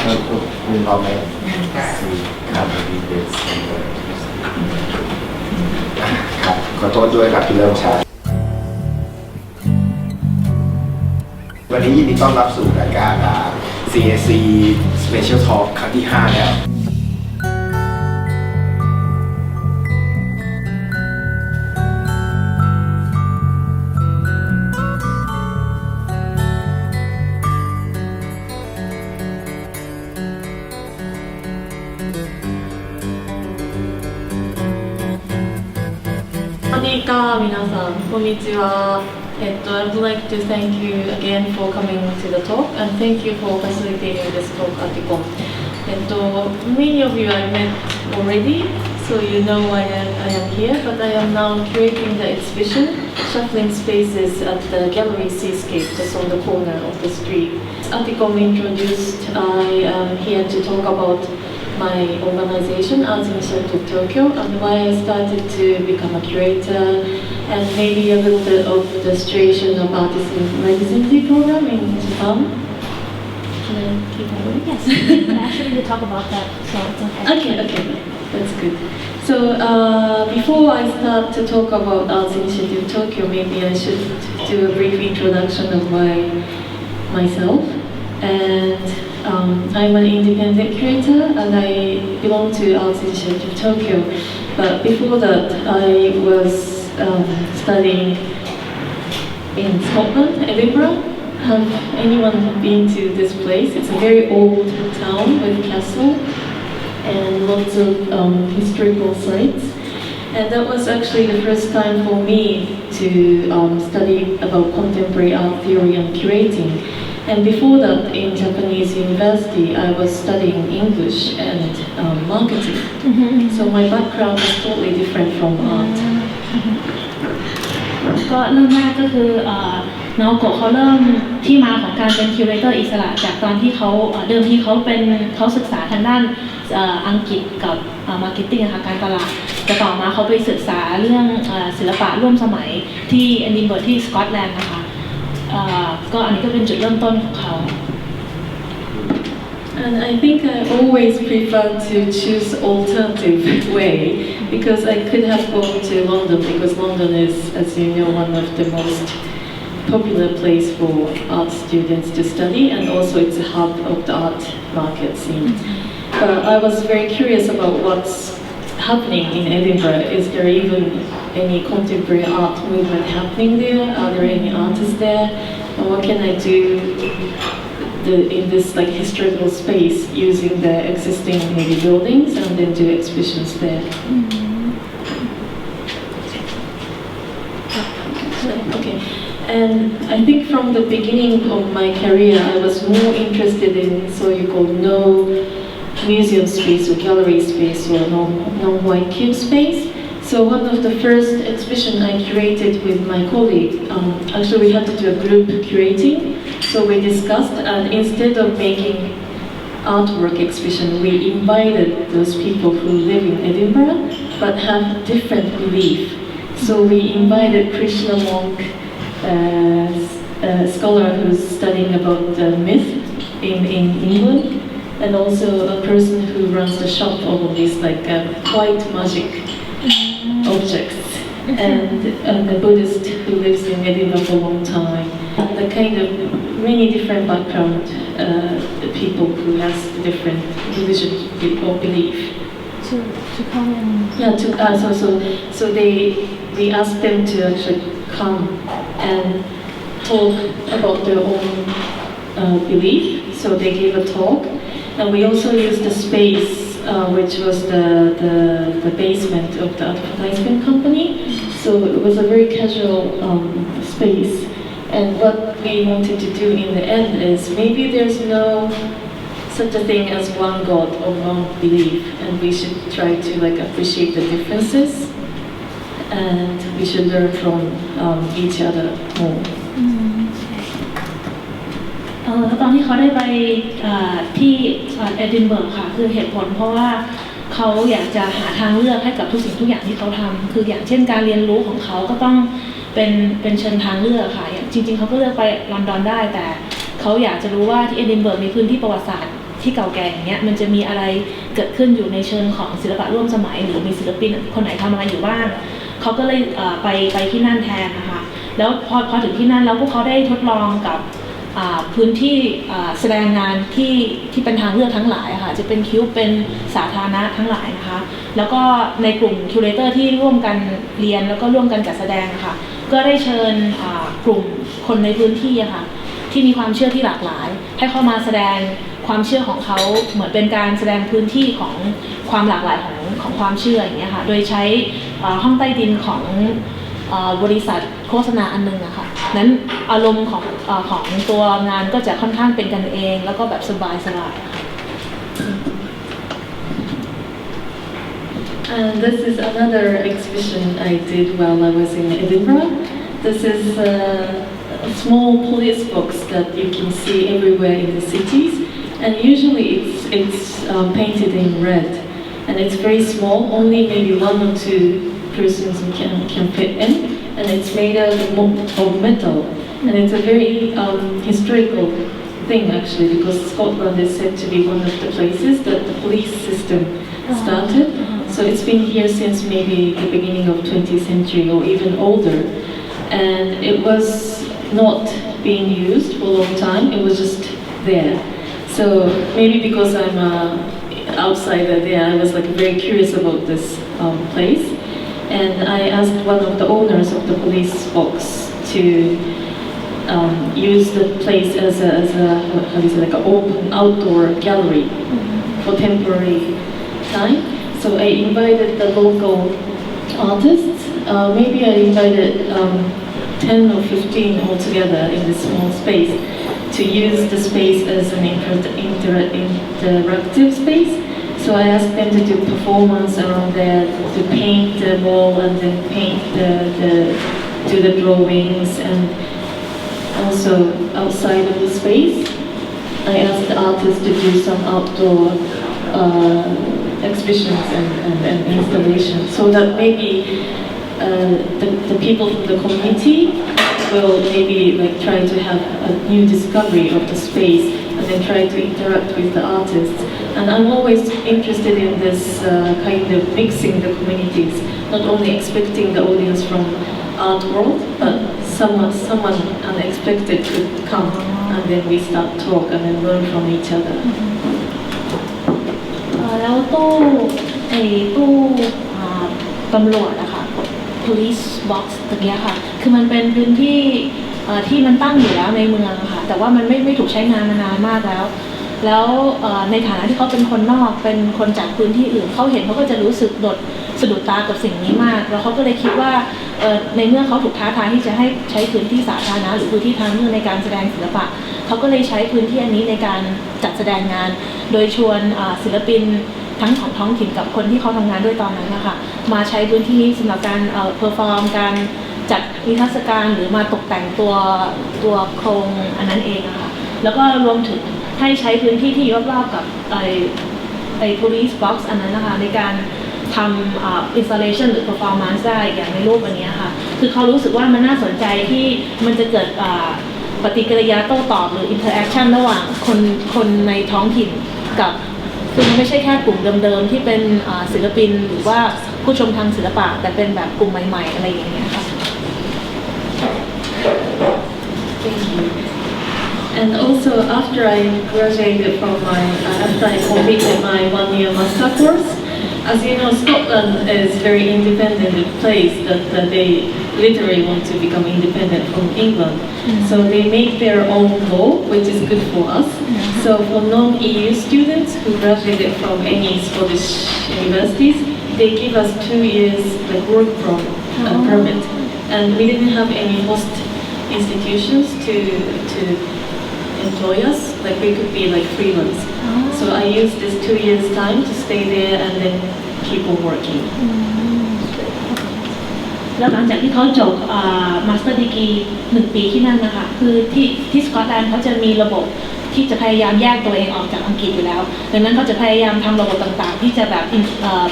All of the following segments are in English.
คุณพร้อมไหมครับครับขอโทษด้วยครับที่เริ่มช้าวันนี้ยินดีต้อนรับสู่รายการCAC Special Talk ครั้งที่ 5 แล้ว皆さん、こんにちは。I would like to thank you again for coming to the talk and thank you for facilitating this talk at the con. Many of you I met already, so you know why I am here, but I am now curating the exhibition, Shuffling Spaces at the Gallery Seascape, just on the corner of the street. At the con introduced, I am here to talk about my organization, Arts Initiative Tokyo, and why I started to become a curator, and maybe a little bit of the situation of artists in residency program in Japan. Can I keep on? Yes, actually we talk about that, so it's okay. Okay, that's good. So before I start to talk about Arts Initiative Tokyo, maybe I should do a brief introduction of myself. And I'm an independent curator and I belong to Arts Initiative Tokyo. But before that, I was studying in Scotland, Edinburgh. Have anyone been to this place? It's a very old town with a castle and lots of historical sites. And that was actually the first time for me to study about contemporary art theory and curating. And before that, in Japanese university, I was studying English and marketing. So my background is totally different from art. ก็เริ่มแรกก็คือนาโอโกะเขาเริ่มที่มาของการเป็นคิวเรเตอร์อิสระจากตอนที่เขาเดิมทีเขาศึกษาทางด้านอังกฤษกับมาร์เก็ตติ้งนะคะการตลาดแต่ต่อมาเขาไปศึกษาเรื่องศิลปะร่วมสมัยที่เอดินเบิร์กที่สกอตแลนด์นะคะก็อันนี้ก็เป็นจุดเริ่มต้นของเขา And I think I always prefer to choose alternative way because I could have gone to London because London is, as you know, one of the most popular place for art students to study and also it's a hub of the art market scene. But I was very curious about what's happening in Edinburgh. Is there even any contemporary art movement happening there? Are there any artists there? And what can I do in this like historical space using the existing maybe buildings and then do exhibitions there? Okay. And I think from the beginning of my career, I was more interested in so-called no museum space or gallery space or non-white cube space. So one of the first exhibition I curated with my colleague, actually we had to do a group curating. So we discussed and instead of making artwork exhibition, we invited those people who live in Edinburgh but have different belief. So we invited Krishna monk, a scholar who's studying about myth in England, and also a person who runs the shop of all these like white magic objects, and a Buddhist who lives in Edinburgh for a long time. The kind of many different background people who has different religion or belief. To come and yeah, so we asked them to actually come and talk about their own belief. So they gave a talk, and we also used the space, which was the basement of the advertisement company. So it was a very casual space. And what we wanted to do in the end is maybe there's no such a thing as one God or one belief, and we should try to like appreciate the differences, and we should learn from each other more. ตอนที่เขาได้ไปที่เอดินเบิร์กค่ะคือเหตุผลเพราะว่าเขาอยากจะหาทางเลือกให้กับทุกสิ่งทุกอย่างที่เขาทำคืออย่างเช่นการเรียนรู้ของเขาก็ต้องเป็นเชิงทางเลือกค่ะจริงๆเขาก็เลือกไปลอนดอนได้แต่เขาอยากจะรู้ว่าที่เอดินเบิร์กมีพื้นที่ประวัติศาสตร์ ที่เก่าแก่อย่างเงี้ยมันจะมีอะไรเกิดขึ้นอยู่ในเชิงของศิลปะร่วมสมัยหรือมีศิลปินคนไหนทำอะไรอยู่บ้างเขาก็เลยไปที่นั่นแทนนะคะแล้วพอถึงที่นั่นแล้วพวกเขาได้ทดลองกับพื้นที่แสดงงานที่เป็นทางเลือกทั้งหลายค่ะจะเป็นคิวเป็นสาธารณะทั้งหลายนะคะแล้วก็ในกลุ่มคิวเรเตอร์ที่ร่วมกันเรียนแล้วก็ร่วมกันจัดแสดงค่ะก็ได้เชิญกลุ่มคนในพื้นที่ค่ะที่มีความเชื่อที่หลากหลายให้เข้ามาแสดงความเชื่อของเขาเหมือนเป็นการแสดงพื้นที่ของความหลากหลายของความเชื่ออย่างเงี้ยค่ะโดยใช้ห้องใต้ดินของบริษัทโฆษณาอันนึงอะค่ะนั้นอารมณ์ของตัวงานก็จะค่อนข้างเป็นกันเองแล้วก็แบบสบายๆค่ะ And this is another exhibition I did while I was in Edinburgh. This is a small police box that you can see everywhere in the cities, and usually it's painted in red, and it's very small. Only maybe one or two persons can fit in, and it's made out of metal, and it's a very historical thing actually, because Scotland is said to be one of the places that the police system started. So it's been here since maybe the beginning of 20th century or even older, and it was not being used for a long time. It was just there. So maybe because I'm an outsider there, I was like very curious about this place. And I asked one of the owners of the police box to use the place as a how do you say, like an open outdoor gallery for temporary time. So I invited the local artists. Maybe I invited 10 or 15 altogether in this small space to use the space as an interactive space. So I asked them to do performance around there, to paint the wall and then paint do the drawings, and also outside of the space, I asked the artists to do some outdoor exhibitions and installations, so that maybe the people from the community will maybe like try to have a new discovery of the space and then try to interact with the artists. And I'm always interested in this kind of mixing the communities, not only expecting the audience from art world, but someone unexpected could come, and then we start talk and then learn from each other. แล้วตู้ตำรวจอะค่ะ police box ตรงนี้ค่ะคือมันเป็นพื้นที่ที่มันตั้งอยู่แล้วในเมืองค่ะแต่ว่ามันไม่ถูกใช้งานมานานมากแล้วในฐานะที่เขาเป็นคนนอกเป็นคนจากพื้นที่อื่นเขาเห็นเขาก็จะรู้สึกสะดุดตากับสิ่งนี้มากแล้วเขาก็เลยคิดว่าในเมื่อเขาถูกท้าทายที่จะให้ใช้พื้นที่สาธารณะหรือพื้นที่ทางเลือกในการแสดงศิลปะเขาก็เลยใช้พื้นที่อันนี้ในการจัดแสดงงานโดยชวนศิลปินทั้งของท้องถิ่นกับคนที่เขาทำงานด้วยตอนนั้นนะคะมาใช้พื้นที่นี้สำหรับการเพอร์ฟอร์มการจัดนิทรรศการหรือมาตกแต่งตัวโครงอันนั้นเองนะคะแล้วก็รวมถึงให้ใช้พื้นที่ที่รอบๆกับpolice box อันนั้นนะคะในการทำinstallation หรือ performance ได้อย่างในรูปอันนี้ค่ะคือเขารู้สึกว่ามันน่าสนใจที่มันจะเกิดปฏิกิริยาโต้ตอบหรือ interaction ระหว่างคนในท้องถิ่นกับคือมันไม่ใช่แค่กลุ่มเดิมๆที่เป็นศิลปินหรือว่าผู้ชมทางศิลปะแต่เป็นแบบกลุ่มใหม่ๆอะไรอย่างเงี้ยค่ะ Thank you. And also after I graduated after I completed my 1-year master course, as you know, Scotland is very independent place that they literally want to become independent from England. So they make their own law, which is good for us. So for non-EU students who graduated from any Scottish universities, they give us 2 years like work permit, and we didn't have any host institutions to employ us. Like we could be like freelance. So I used this 2 years time to stay there and then keep on working. แล้วหลังจากที่เขาจบมาสเตอร์ดีกรี1 ปีที่นั่นนะคะคือที่สกอตแลนด์เขาจะมีระบบที่จะพยายามแยกตัวเองออกจากอังกฤษอยู่แล้วดังนั้นเขาจะพยายามทำระบบต่างๆที่จะแบบ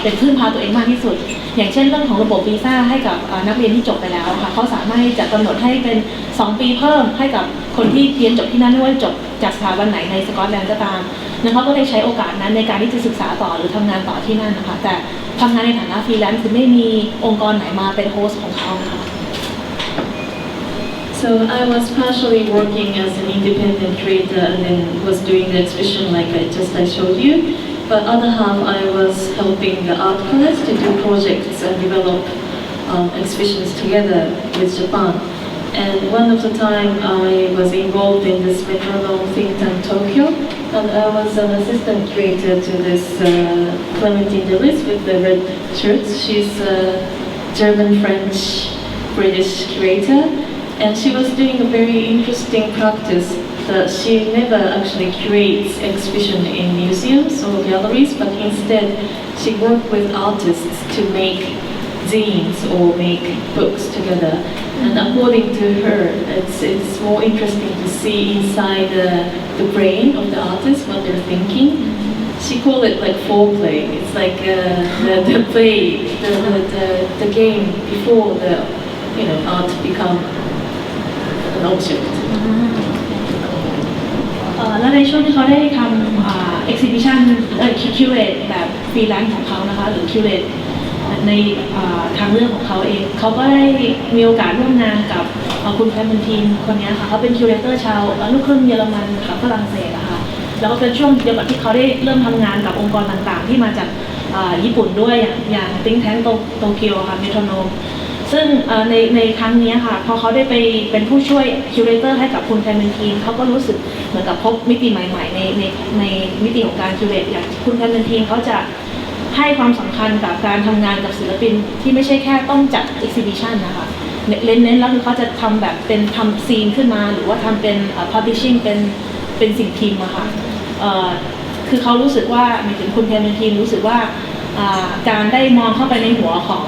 เป็นพึ่งพาตัวเองมากที่สุดอย่างเช่นเรื่องของระบบวีซ่าให้กับนักเรียนที่จบไปแล้วค่ะเขาสามารถจะกำหนดให้เป็น2 ปีเพิ่มให้กับคนที่เรียนจบที่นั่นไม่ว่าจบจากสถาบันไหนในสกอตแลนด์ก็ตาม แล้วเขาก็เลยใช้โอกาสนั้นในการที่จะศึกษาต่อหรือทำงานต่อที่นั่นนะคะแต่ทำงานในฐานะฟรีแลนซ์คือไม่มีองค์กรไหนมาเป็นโฮสต์ของเขานะคะ So I was partially working as an independent creator and then was doing the exhibition like I showed you. But other half I was helping the art college to do projects and develop exhibitions together with Japan. And one of the time I was involved in this metronome think tank Tokyo, and I was an assistant curator to this Clementine Delis with the red shirts. She's a German-French-British curator, and she was doing a very interesting practice that she never actually curates exhibition in museums or galleries, but instead she worked with artists to make zines or make books together. And according to her, it's more interesting to see inside the brain of the artist what they're thinking. She called it like foreplay. It's like the play, the game before the art become an object. แล้วในช่วงที่เขาได้ทำexhibition curate แบบฟรีแลนซ์ของเขานะคะหรือ curate ในทางเรื่องของเขาเองเขาก็ได้มีโอกาสร่วมงานกับคุณแคมเปญทีมคนนี้ค่ะเขาเป็นคิวเรเตอร์ชาวลูกครึ่งเยอรมันกับฝรั่งเศสนะคะแล้วก็เป็นช่วงเดียวกับที่เขาได้เริ่มทำงานกับองค์กรต่างๆที่มาจากญี่ปุ่นด้วยอย่างติ้งแท้งโตเกียวค่ะเมโทรโนมซึ่งในครั้งนี้ค่ะพอเขาได้ไปเป็นผู้ช่วยคิวเรเตอร์ให้กับคุณแคมเปญทีมเขาก็รู้สึกเหมือนกับพบมิติใหม่ๆในมิติของการคิวเรตอย่างคุณแคมเปญทีมเขาจะให้ความสำคัญกับการทำงานกับศิลปินที่ไม่ใช่แค่ต้องจัด exhibition นะคะเน้นแล้วคือเขาจะทำแบบเป็นทำซีนขึ้นมาหรือว่าทำเป็น publishing เป็นสิ่งพิมพ์อะค่ะคือเขารู้สึกว่าหมายถึงคุณแคมเปญทีมรู้สึกว่าการได้มองเข้าไปในหัวของ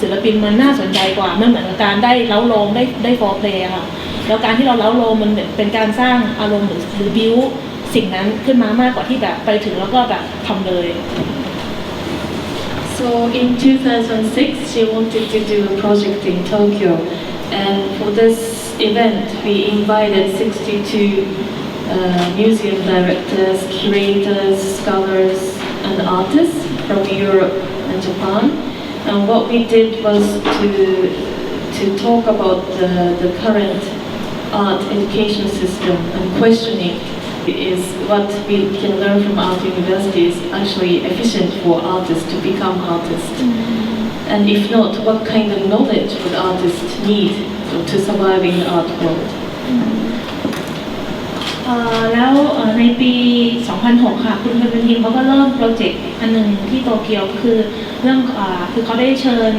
ศิลปินมันน่าสนใจกว่าไม่เหมือนกับการได้เล้าโลมได้ฟอร์เพลย์ค่ะแล้วการที่เราเล้าโลมมันเป็นการสร้างอารมณ์หรือบิวสิ่งนั้นขึ้นมามากกว่าที่แบบไปถึงแล้วก็แบบทำเลย So in 2006, she wanted to do a project in Tokyo, and for this event, we invited 62 museum directors, curators, scholars, and artists from Europe and Japan. And what we did was to talk about the current art education system and questioning is what we can learn from art university is actually efficient for artists to become artists. And if not, what kind of knowledge would artists need to survive in the art world? แล้วในปี 2006 ค่ะคุณแคมเปญทีมเขาก็เริ่มโปรเจกต์อันหนึ่งที่โตเกียวคือเรื่องคือเขาได้เชิญ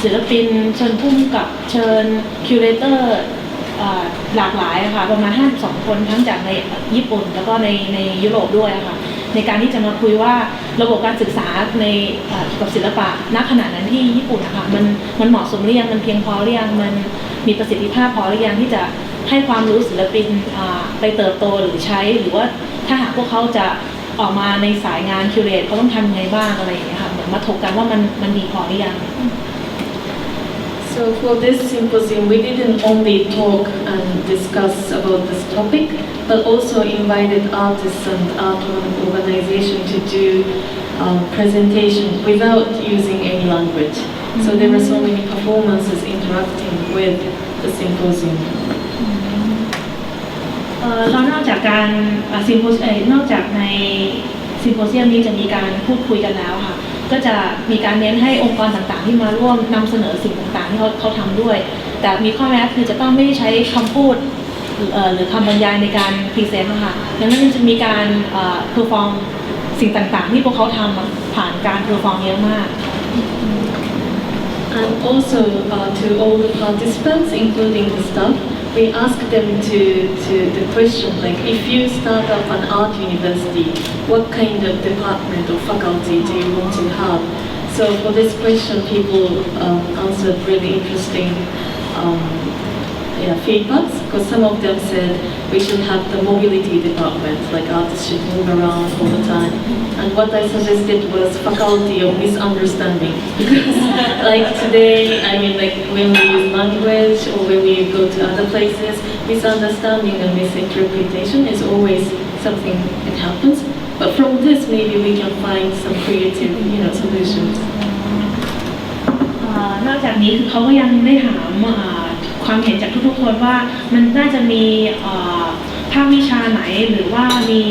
ศิลปินเชิญผู้กำกับเชิญคิวเรเตอร์หลากหลายค่ะประมาณ52คนทั้งจากในญี่ปุ่นแล้วก็ในยุโรปด้วยค่ะในการที่จะมาคุยว่าระบบการศึกษาในกับศิลปะณขณะนั้นที่ญี่ปุ่นนะคะมันเหมาะสมหรือยังมันเพียงพอหรือยังมันมีประสิทธิภาพพอหรือยังที่จะให้ความรู้ศิลปินไปเติบโตหรือใช้หรือว่าถ้าหากพวกเขาจะออกมาในสายงานคิวเรตเขาต้องทำยังไงบ้างอะไรอย่างเงี้ยค่ะเหมือนมาถกกันว่ามันดีพอหรือยังSo for this symposium, we didn't only talk and discuss about this topic, but also invited artists and art organization to do presentation without using any language. So there were so many performances interacting with the symposium. แล้วนอกจากการนอกจากในซิมโพเซียมนี้จะมีการพูดคุยกันแล้วค่ะก็จะมีการเน้นให้องค์กรต่างๆที่มาร่วมนำเสนอสิ่งต่างๆที่เขาทำด้วยแต่มีข้อแม้คือจะต้องไม่ใช้คำพูดหรือคำบรรยายในการพรีเซนต์ค่ะดังนั้นจะมีการเพอร์ฟอร์มสิ่งต่างๆที่พวกเขาทำผ่านการเพอร์ฟอร์มเยอะมาก And also to all the participants, including the staff, we ask them to the question like, if you start up an art university, what kind of department or faculty do you want to have? So for this question, people answered really interesting feedbacks, because some of them said we should have the mobility department, like artists should move around all the time. And what I suggested was faculty of misunderstanding, because like today, I mean like when we use language or when we go to other places, misunderstanding and misinterpretation is always something it happens. But from this, maybe we can find some creative, solutions. นอกจากนี้คือเขาก็ยังได้ถามความเห็นจากทุกๆคนว่ามันน่าจะมีภาควิชาไหนหรือว่ามี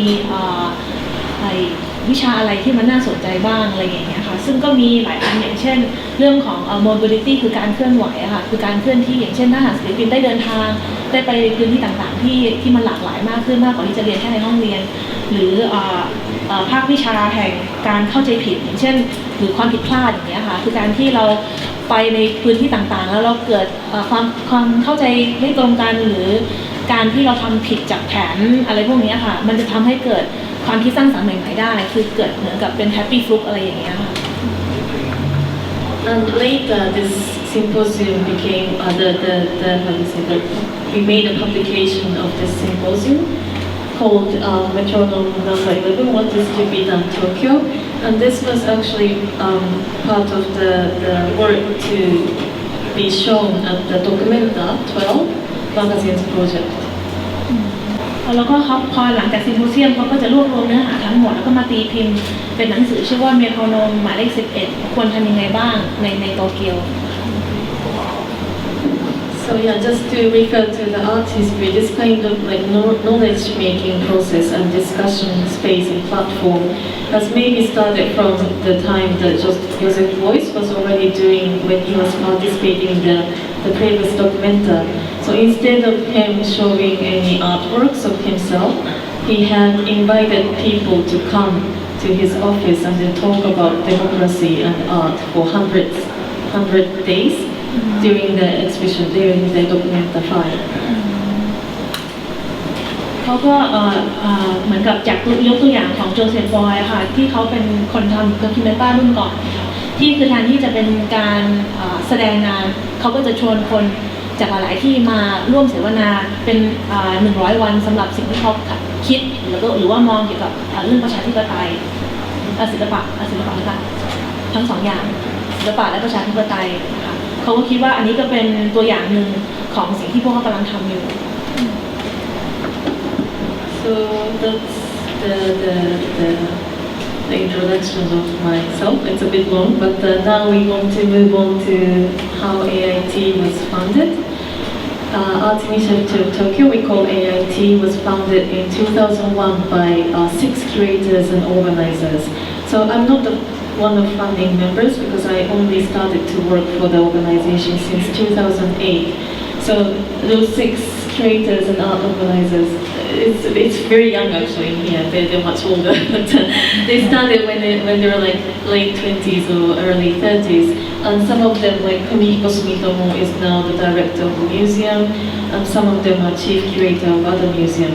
วิชาอะไรที่มันน่าสนใจบ้างอะไรอย่างเงี้ยค่ะซึ่งก็มีหลายอันอย่างเช่นเรื่องของ mobility คือการเคลื่อนไหวค่ะคือการเคลื่อนที่อย่างเช่นถ้าหากศิลปินได้เดินทางได้ไปพื้นที่ต่างๆที่มันหลากหลายมากขึ้นมากกว่าที่จะเรียนแค่ในห้องเรียนหรือภาควิชาแห่งการเข้าใจผิดอย่างเช่นหรือความผิดพลาดอย่างเงี้ยค่ะคือการที่เราไปในพื้นที่ต่างๆแล้วเราเกิดความเข้าใจไม่ตรงกันหรือการที่เราทำผิดจากแผนอะไรพวกนี้ค่ะมันจะทำให้เกิดความคิดสร้างสรรค์ใหม่ๆได้คือเกิดเหมือนกับเป็น happy fluke อะไรอย่างเงี้ยค่ะ And later, this symposium became we made a publication of this symposium called Metronome Number 11, What is to be done Tokyo, and this was actually part of the work to be shown at the Documenta 12 magazines project. แล้วก็เขาพอหลังจากซิมโพเซียมเขาก็จะรวบรวมเนื้อหาทั้งหมดแล้วก็มาตีพิมพ์เป็นหนังสือชื่อว่าเมโทรโนมหมายเลข11ควรทำยังไงบ้างในโตเกียว So yeah, just to refer to the art history, this kind of like knowledge-making process and discussion space and platform has maybe started from the time that Joseph Beuys was already doing when he was participating in the previous documenta. So instead of him showing any artworks of himself, he had invited people to come to his office and then talk about democracy and art for 100 days during the exhibition, during the Documenta 5. เขาก็เหมือนกับจากยกตัวอย่างของโจเซฟบอยค่ะที่เขาเป็นคนทำ Documenta รุ่นก่อนที่คือแทนที่จะเป็นการแสดงงานเขาก็จะชวนคนจากหลายที่มาร่วมเสวนาเป็น100 วันสำหรับสิ่งที่เขาคิดหรือว่ามองเกี่ยวกับเรื่องประชาธิปไตยศิลปะค่ะทั้งสองอย่างศิลปะและประชาธิปไตยค่ะเขาก็คิดว่าอันนี้ก็เป็นตัวอย่างหนึ่งของสิ่งที่พวกเขากำลังทำอยู่ So that's the introduction of myself. It's a bit long, but now we want to move on to how AIT was founded. Art Initiative Tokyo, we call AIT, was founded in 2001 by 6 curators and organizers. So I'm not one of founding members because I only started to work for the organization since 2008. So those 6 curators and art organizers, it's very young actually. Yeah, they're much older, but they started when they were like late 20s or early 30s. And some of them, like Kumihiko Sumitomo, is now the director of the museum, and some of them are chief curator of other museum.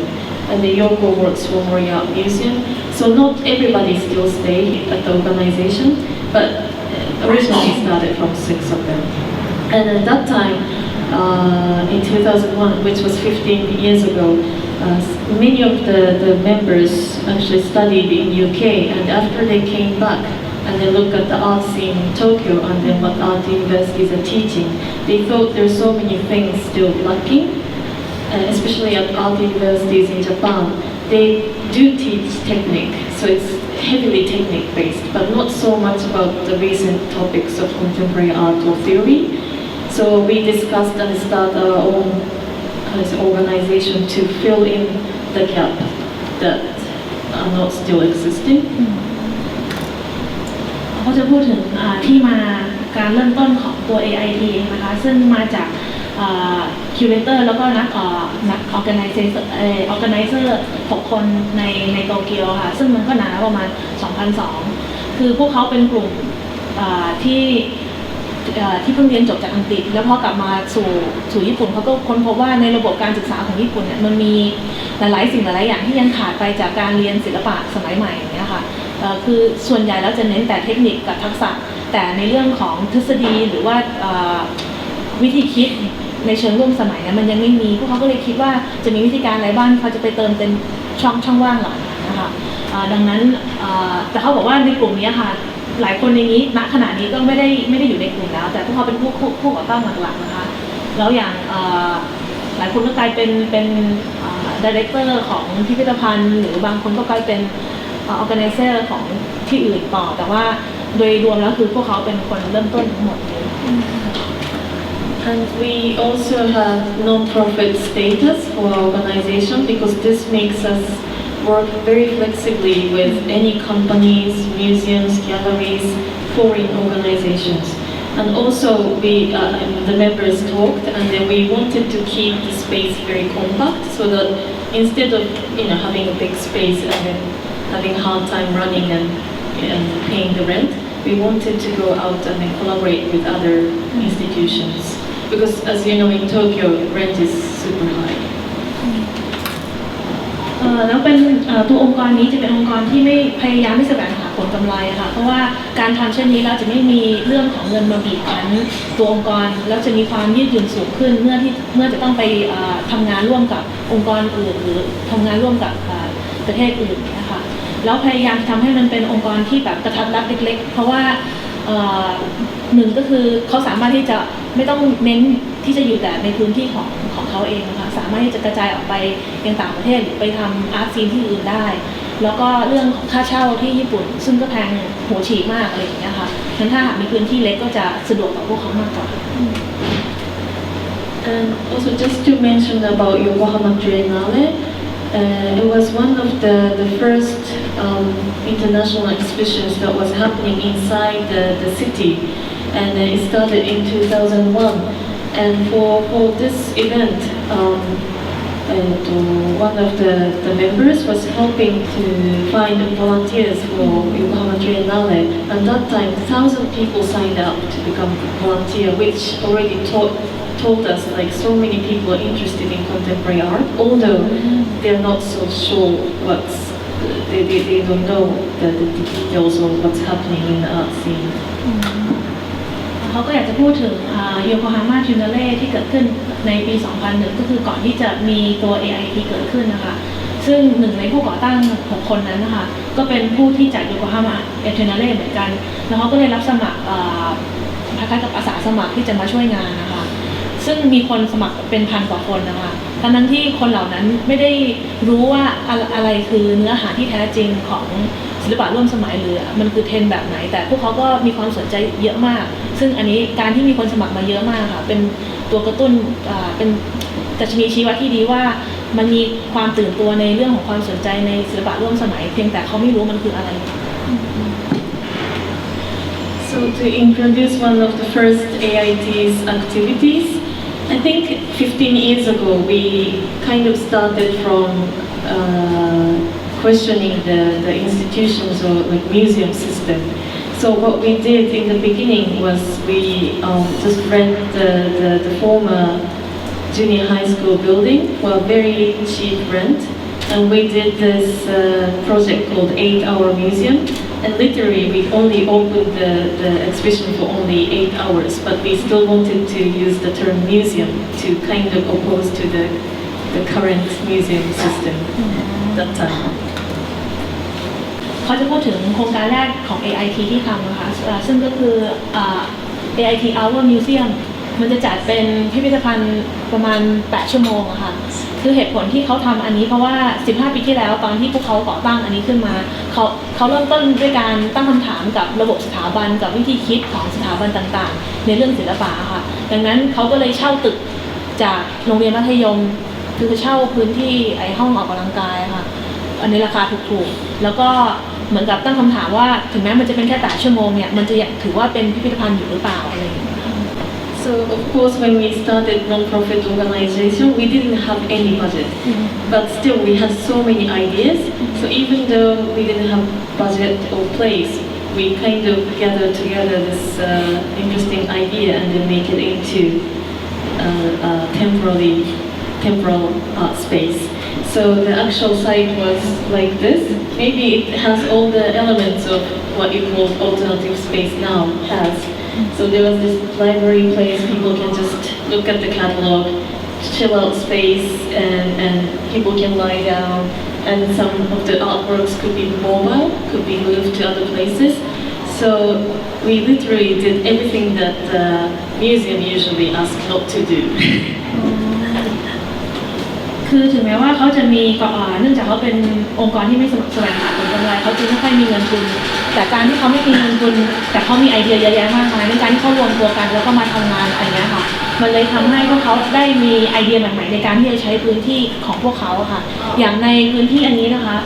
And the Yoko works for Mori Art Museum. So not everybody still stay at the organization, but originally started from 6 of them. And at that time, in 2001, which was 15 years ago, many of the members actually studied in UK, and after they came back and they looked at the art scene in Tokyo and then what art universities are teaching, they thought there's so many things still lacking, especially at art universities in Japan. They do teach technique, so it's heavily technique based, but not so much about the recent topics of contemporary art or theory. So we discussed and started our own organization to fill in the gap that are not still existing. เขาจะพูดถึงที่มาการเริ่มต้นของตัว AIT นะคะซึ่งมาจากคิวเรเตอร์แล้วก็นักออร์แกไนเซอร์6 คนในโตเกียวค่ะซึ่งมันก็นานประมาณ 2002 คือพวกเขาเป็นกลุ่มที่เพิ่งเรียนจบจากอังกฤษแล้วพอกลับมาสู่ญี่ปุ่นเขาก็ค้นพบว่าในระบบการศึกษาของญี่ปุ่นเนี่ยมันมีหลายๆสิ่งหลายๆอย่างที่ยังขาดไปจากการเรียนศิลปะสมัยใหม่เนี่ยค่ะคือส่วนใหญ่แล้วจะเน้นแต่เทคนิคกับทักษะแต่ในเรื่องของทฤษฎีหรือว่าวิธีคิดในเชิงร่วมสมัยเนี่ยมันยังไม่มีพวกเขาก็เลยคิดว่าจะมีวิธีการอะไรบ้างที่เขาจะไปเติมเต็มช่องว่างเหล่านั้นนะคะดังนั้นแต่เขาบอกว่าในกลุ่มนี้ค่ะหลายคนในนี้ณขณะนี้ก็ไม่ได้อยู่ในกลุ่มแล้วแต่พวกเขาเป็นผู้ก่อตั้งหลักๆนะคะแล้วอย่างหลายคนก็กลายเป็น ดีเรคเตอร์ของพิพิธภัณฑ์หรือบางคนก็กลายเป็นorganizer ของที่อื่นต่อแต่ว่าโดยรวมแล้วคือพวกเขาเป็นคนเริ่มต้นทั้งหมดเลย And we also have non-profit status for our organization because this makes us work very flexibly with any companies, museums, galleries, foreign organizations. And also the members talked and then we wanted to keep the space very compact so that instead of having a big space and then having a hard time running and paying the rent, we wanted to go out and then collaborate with other institutions. Because as you know in Tokyo, rent is super high. แล้วเป็นตัวองค์กรนี้จะเป็นองค์กรที่ไม่พยายามไม่แสวงหาผลกำไรค่ะเพราะว่าการทำเช่นนี้เราจะไม่มีเรื่องของเงินมาบีบคั้นตัวองค์กรแล้วจะมีความยืดหยุ่นสูงขึ้นเมื่อจะต้องไปทำงานร่วมกับองค์กรอื่นหรือทำงานร่วมกับประเทศอื่นนะคะแล้วพยายามทำให้มันเป็นองค์กรที่แบบกระทัดรัดเล็กๆเพราะว่าหนึ่งก็คือเขาสามารถที่จะไม่ต้องเน้นที่จะอยู่แต่ในพื้นที่ของเขาเองนะคะสามารถที่จะกระจายออกไปยังต่างประเทศหรือไปทำอาร์ตซีนที่อื่นได้แล้วก็เรื่องของค่าเช่าที่ญี่ปุ่นซึ่งก็แพงหัวฉีกมากอะไรอย่างเงี้ยค่ะงั้นถ้าหากมีพื้นที่เล็กก็จะสะดวกต่อพวกเขามากกว่า And also just to mention about Yokohama Triennale, it was one of the first international exhibitions that was happening inside the city, and it started in 2001. And for this event, one of the members was helping to find volunteers for Yokohama Triennale. At that time, 1,000 people signed up to become volunteer, which already told us like so many people are interested in contemporary art, although they're not so sure they don't know the details of what's happening in the art scene. เขาก็อยากจะพูดถึงโยโกฮาม่าทริแนลเล่ที่เกิดขึ้นในปี 2001 ก็คือก่อนที่จะมีตัว AIT เกิดขึ้นนะคะซึ่งหนึ่งในผู้ก่อตั้ง6คนนั้นนะคะก็เป็นผู้ที่จากโยโกฮาม่าทริแนลเล่เหมือนกันแล้วเขาก็ได้รับสมัครคล้ายๆกับอาสาสมัครที่จะมาช่วยงานนะคะซึ่งมีคนสมัครเป็นพันกว่าคนนะคะทั้งที่คนเหล่านั้นไม่ได้รู้ว่าอะไรคือเนื้อหาที่แท้จริงของศิลปะร่วมสมัยหรือมันคือเทรนด์แบบไหนแต่พวกเขาก็มีความสนใจเยอะมากซึ่งอันนี้การที่มีคนสมัครมาเยอะมากค่ะเป็นตัวกระตุ้นเป็นดัชนีชี้วัดที่ดีว่ามันมีความตื่นตัวในเรื่องของความสนใจในศิลปะร่วมสมัยเพียงแต่เขาไม่รู้มันคืออะไร So to introduce one of the first AIT's activities, I think 15 years ago we kind of started from questioning the institutions or like museum system. So what we did in the beginning was we just rent the former junior high school building for a very cheap rent, and we did this project called 8-Hour Museum. And literally, we only opened the exhibition for only 8 hours, but we still wanted to use the term museum to kind of oppose to the current museum system that time. เขาจะพูดถึงโครงการแรกของ AIT ที่ทำนะคะซึ่งก็คือ AIT Hour Museum มันจะจัดเป็นพิพิธภัณฑ์ประมาณ8ชั่วโมงอะค่ะคือเหตุผลที่เขาทำอันนี้เพราะว่า15ปีที่แล้วตอนที่พวกเขาก่อตั้งอันนี้ขึ้นมาเขาเริ่มต้นด้วยการตั้งคำถามกับระบบสถาบันกับวิธีคิดของสถาบันต่างๆในเรื่องศิลปะค่ะดังนั้นเขาก็เลยเช่าตึกจากโรงเรียนมัธยมคือเช่าพื้นที่ห้องออกกำลังกายค่ะอันนี้ราคาถูกๆแล้วก็เหมือนกับตั้งคำถามว่าถึงแม้มันจะเป็นแค่8ชั่วโมงเนี่ยมันจะถือว่าเป็นพิพิธภัณฑ์อยู่หรือเปล่าอะไรอย่างเงี้ย So of course, when we started non-profit organization, we didn't have any budget, but still we had so many ideas. So even though we didn't have budget or place, we kind of gathered together this interesting idea and then make it into temporal art space. So the actual site was like this. Maybe it has all the elements of what you call alternative space now has. So there was this library place, people can just look at the catalog, chill out space, and people can lie down. And some of the artworks could be mobile, could be moved to other places. So we literally did everything that the museum usually asks not to do. คือถึงแม้ว่าเขาจะมีเนื่องจากเขาเป็นองค์กรที่ไม่แสวงหาผลกำไรเขาจึงไม่ค่อยมีเงินทุนแต่การที่เขาไม่มีเงินทุนแต่เขามีไอเดียเยอะแยะมากมายในการที่เขารวมตัวกันแล้วก็มาทำงานอะไรเงี้ยค่ะมันเลยทำให้พวกเขาได้มีไอเดียใหม่ๆในการที่จะใช้พื้นที่ของพวกเขาค่ะอย่างในพื้นที่อันนี้นะคะ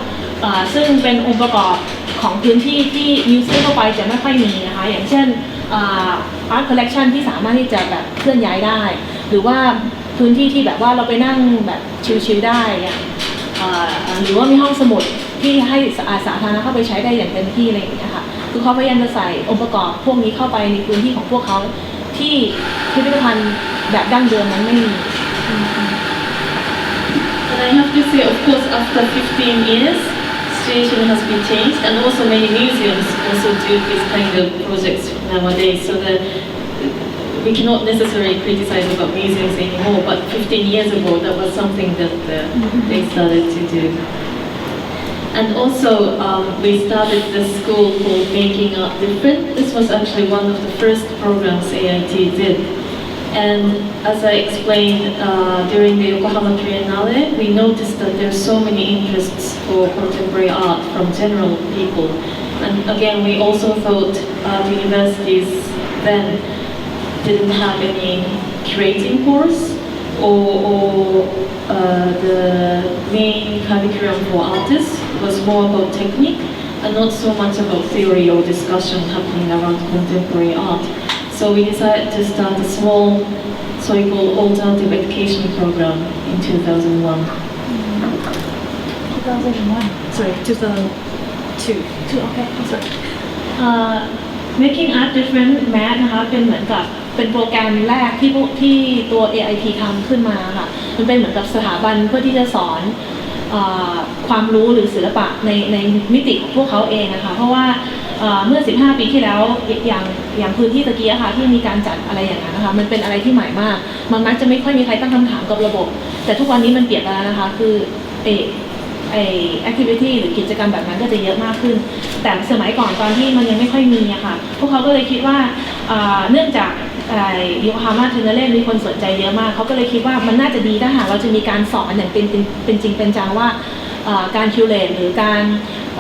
ซึ่งเป็นองค์ประกอบของพื้นที่ที่มิวเซียมทั่วไปจะไม่ค่อยมีนะคะอย่างเช่นart collection ที่สามารถที่จะแบบเคลื่อนย้ายได้หรือว่าพื้นที่ที่แบบว่าเราไปนั่งแบบชิลๆได้หรือว่ามีห้องสมุดที่ให้สาธารณะเข้าไปใช้ได้อย่างเต็มที่อะไรอย่างเงี้ยค่ะคือเขาพยายามจะใส่องค์ประกอบพวกนี้เข้าไปในพื้นที่ของพวกเขาที่พิพิธภัณฑ์แบบดั้งเดิมนั้นไม่มี And I have to say, of course, after 15 years, situation has been changed, and also many museums also do this kind of projects nowadays. So that we cannot necessarily criticize about museums anymore. But 15 years ago, that was something that they started to do. And also, we started the school called Making Art Different. This was actually one of the first programs AIT did. And as I explained during the Yokohama Triennale, we noticed that there are so many interests for contemporary art from general people. And again, we also thought universities then didn't have any curating course or the main curriculum for artists was more about technique and not so much about theory or discussion happening around contemporary art. So we decided to start a small so-called alternative education program in 2001. sorry 2002 okay sorry Making Art Different Math นะคะเป็นเหมือนกับเป็นโปรแกรมแรกที่ตัว AIT ทำขึ้นมาค่ะมันเป็นเหมือนกับสถาบันเพื่อที่จะสอนความรู้หรือศิลปะในมิติของพวกเขาเองนะคะเพราะว่าเมื่อ15 ปีที่แล้วอย่างพื้นที่ตะกี้ค่ะที่มีการจัดอะไรอย่างนั้นนะคะมันเป็นอะไรที่ใหม่มากมันมักจะไม่ค่อยมีใครตั้งคำถามกับระบบแต่ทุกวันนี้มันเปลี่ยนไปแล้วนะคะคือactivity หรือกิจกรรมแบบนั้นก็จะเยอะมากขึ้นแต่สมัยก่อนตอนที่มันยังไม่ค่อยมีอะค่ะพวกเขาก็เลยคิดว่าเนื่องจากโยโกฮาม่าเทอร์เนเล่มีคนสนใจเยอะมากเขาก็เลยคิดว่ามันน่าจะดีถ้าหากเราจะมีการสอนอย่างเป็นจริงเป็นจังว่าการคิวเลตหรือการ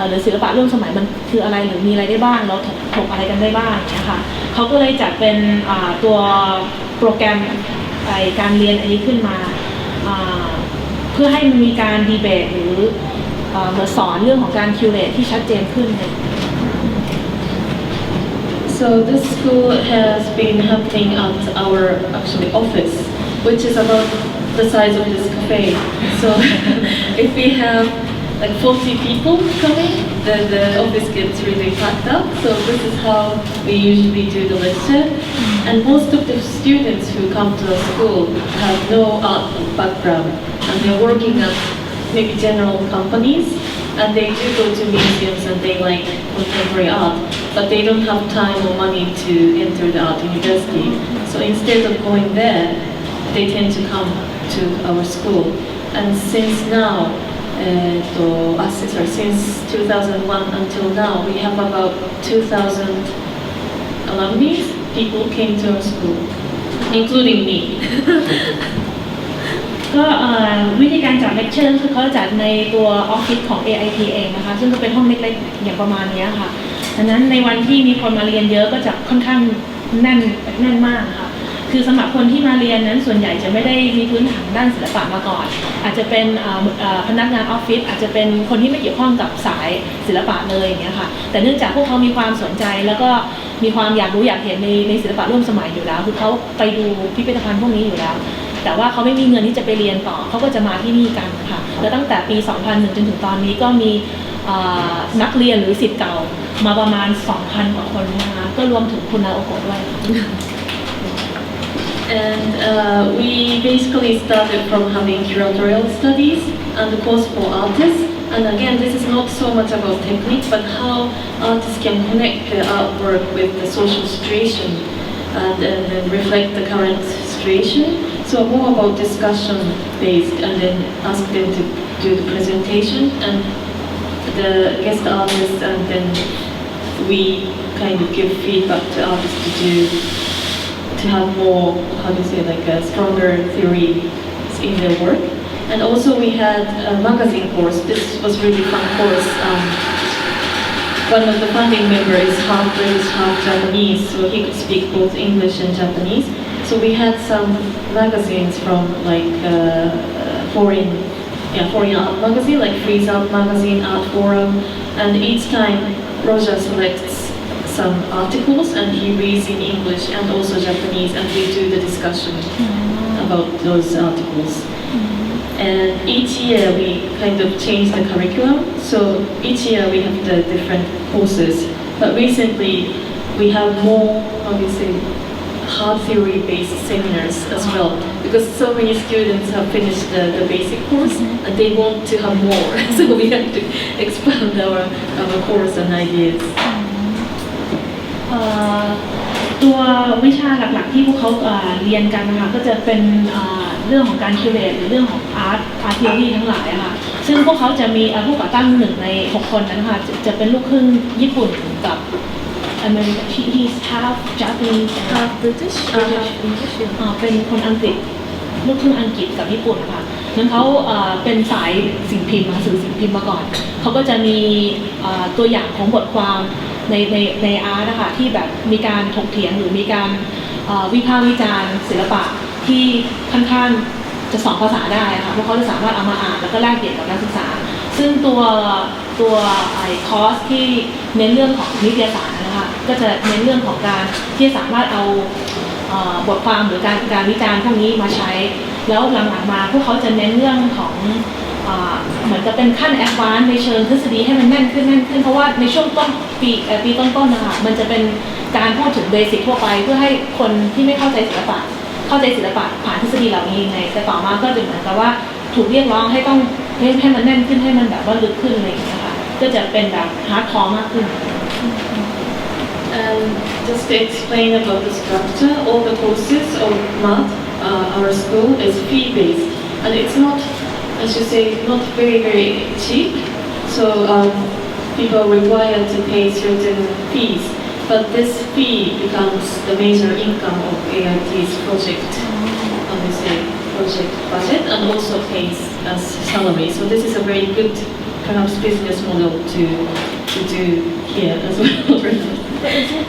หรือศิลปะร่วมสมัยมันคืออะไรหรือมีอะไรได้บ้างแล้วถกอะไรกันได้บ้างเนี่ยค่ะเขาก็เลยจัดเป็นตัวโปรแกรมการเรียนอันนี้ขึ้นมาเพื่อให้มันมีการดีเบตหรือมาสอนเรื่องของการคิวเลตที่ชัดเจนขึ้น So this school has been happening at our actually office, which is about the size of this cafe. So if we have like 40 people coming, then the office gets really packed up. So this is how we usually do the lecture. And most of the students who come to the school have no art background, and they're working at maybe general companies, and they do go to museums and they like contemporary art, but they don't have time or money to enter the art university. So instead of going there, they tend to come to our school. And since now, since 2001 until now, we have about 2,000 alumni. People came to our school, including me. ก็วิธีการจัดเลคเชอร์คือเขาจัดในตัวออฟฟิศของ AIT เองนะคะซึ่งก็เป็นห้องเล็กๆอย่างประมาณนี้ค่ะดังนั้นในวันที่มีคนมาเรียนเยอะก็จะค่อนข้างแน่นมากค่ะคือสำหรับคนที่มาเรียนนั้นส่วนใหญ่จะไม่ได้มีพื้นฐานด้านศิลปะมาก่อนอาจจะเป็นพนักงานออฟฟิศอาจจะเป็นคนที่ไม่เกี่ยวข้องกับสายศิลปะเลยอย่างเงี้ยค่ะแต่เนื่องจากพวกเขามีความสนใจแล้วก็มีความอยากรู้อยากเห็นในศิลปะร่วมสมัยอยู่แล้วคือเขาไปดูพิพิธภัณฑ์พวกนี้อยู่แล้วแต่ว่าเขาไม่มีเงินที่จะไปเรียนต่อเขาก็จะมาที่นี่กันค่ะแล้วตั้งแต่ปี 2001 จนถึงตอนนี้ก็มีนักเรียนหรือศิษย์เก่ามาประมาณ 2,000 กว่าคนนะคะก็รวมถึงคุณนาโอโกะด้วย And we basically started from having curatorial studies and the course for artists. And again, this is not so much about technique, but how artists can connect their artwork with the social situation and reflect the current situation. So more about discussion based, and then ask them to do the presentation and the guest artists, and then we kind of give feedback to artists to have more, how do you say, like a stronger theory in their work. And also we had a magazine course. This was really fun course. One of the founding members is half British, half Japanese, so he could speak both English and Japanese. So we had some magazines from like foreign art magazine, like Freeze Art Magazine, Art Forum, and each time Roger selects some articles and he reads in English and also Japanese, and we do the discussion about those articles. And each year we kind of change the curriculum, so each year we have the different courses. But recently we have more, how do you say, hard theory-based seminars as well, because so many students have finished the basic course and they want to have more, so we have to expand our course and ideas. ตัววิชาหลักๆที่พวกเขาเรียนกันนะคะก็จะเป็นเรื่องของการคิวเรตหรือเรื่องของอาร์ตเทอรี่ทั้งหลายค่ะซึ่งพวกเขาจะมีผู้ก่อตั้ง1 ใน 6 คนนั้นค่ะจะเป็นลูกครึ่งญี่ปุ่นกับอเมริกา he's half Japanese half British เป็นคนอังกฤษลูกครึ่งอังกฤษกับญี่ปุ่นค่ะนั้นเขาเป็นสายสิ่งพิมพ์สื่อสิ่งพิมพ์มาก่อนเขาก็จะมีตัวอย่างของบทความในอาร์ตนะคะที่แบบมีการถกเถียงหรือมีการวิพากษ์วิจารณ์ศิลปะที่ค่อนข้างจะ2 ภาษาได้ค่ะเพราะเขาจะสามารถเอามาอ่านแล้วก็แลกเปลี่ยนกับนักศึกษาซึ่งตัวคอร์สที่เน้นเรื่องของนิตยสารนะคะก็จะเน้นเรื่องของการที่สามารถเอาบทความหรือการวิจารณ์พวกนี้มาใช้แล้วหลังๆมาพวกเขาจะเน้นเรื่องของเหมือนกับเป็นขั้นแอดวานซ์ในเชิงทฤษฎีให้มันแน่นขึ้นเพราะว่าในช่วงปีต้นๆนะคะมันจะเป็นการพูดถึงเบสิกทั่วไปเพื่อให้คนที่ไม่เข้าใจศิลปะผ่านทฤษฎีเหล่านี้ยังไงแต่ต่อมาก็จะเหมือนกับว่าถูกเรียกร้องให้ต้องให้มันแน่นขึ้นให้มันแบบว่าลึกขึ้นอะไรอย่างเงี้ยค่ะก็จะเป็นแบบฮาร์ดคอร์มากขึ้น And just to explain about the structure, all the courses of math, our school is fee-based, and it's not, I should say, not very cheap. So people are required to pay certain fees, but this fee becomes the major income of AIT's project, obviously project budget, and also pays as salary. So this is a very good, perhaps, business model to do here as well. But is it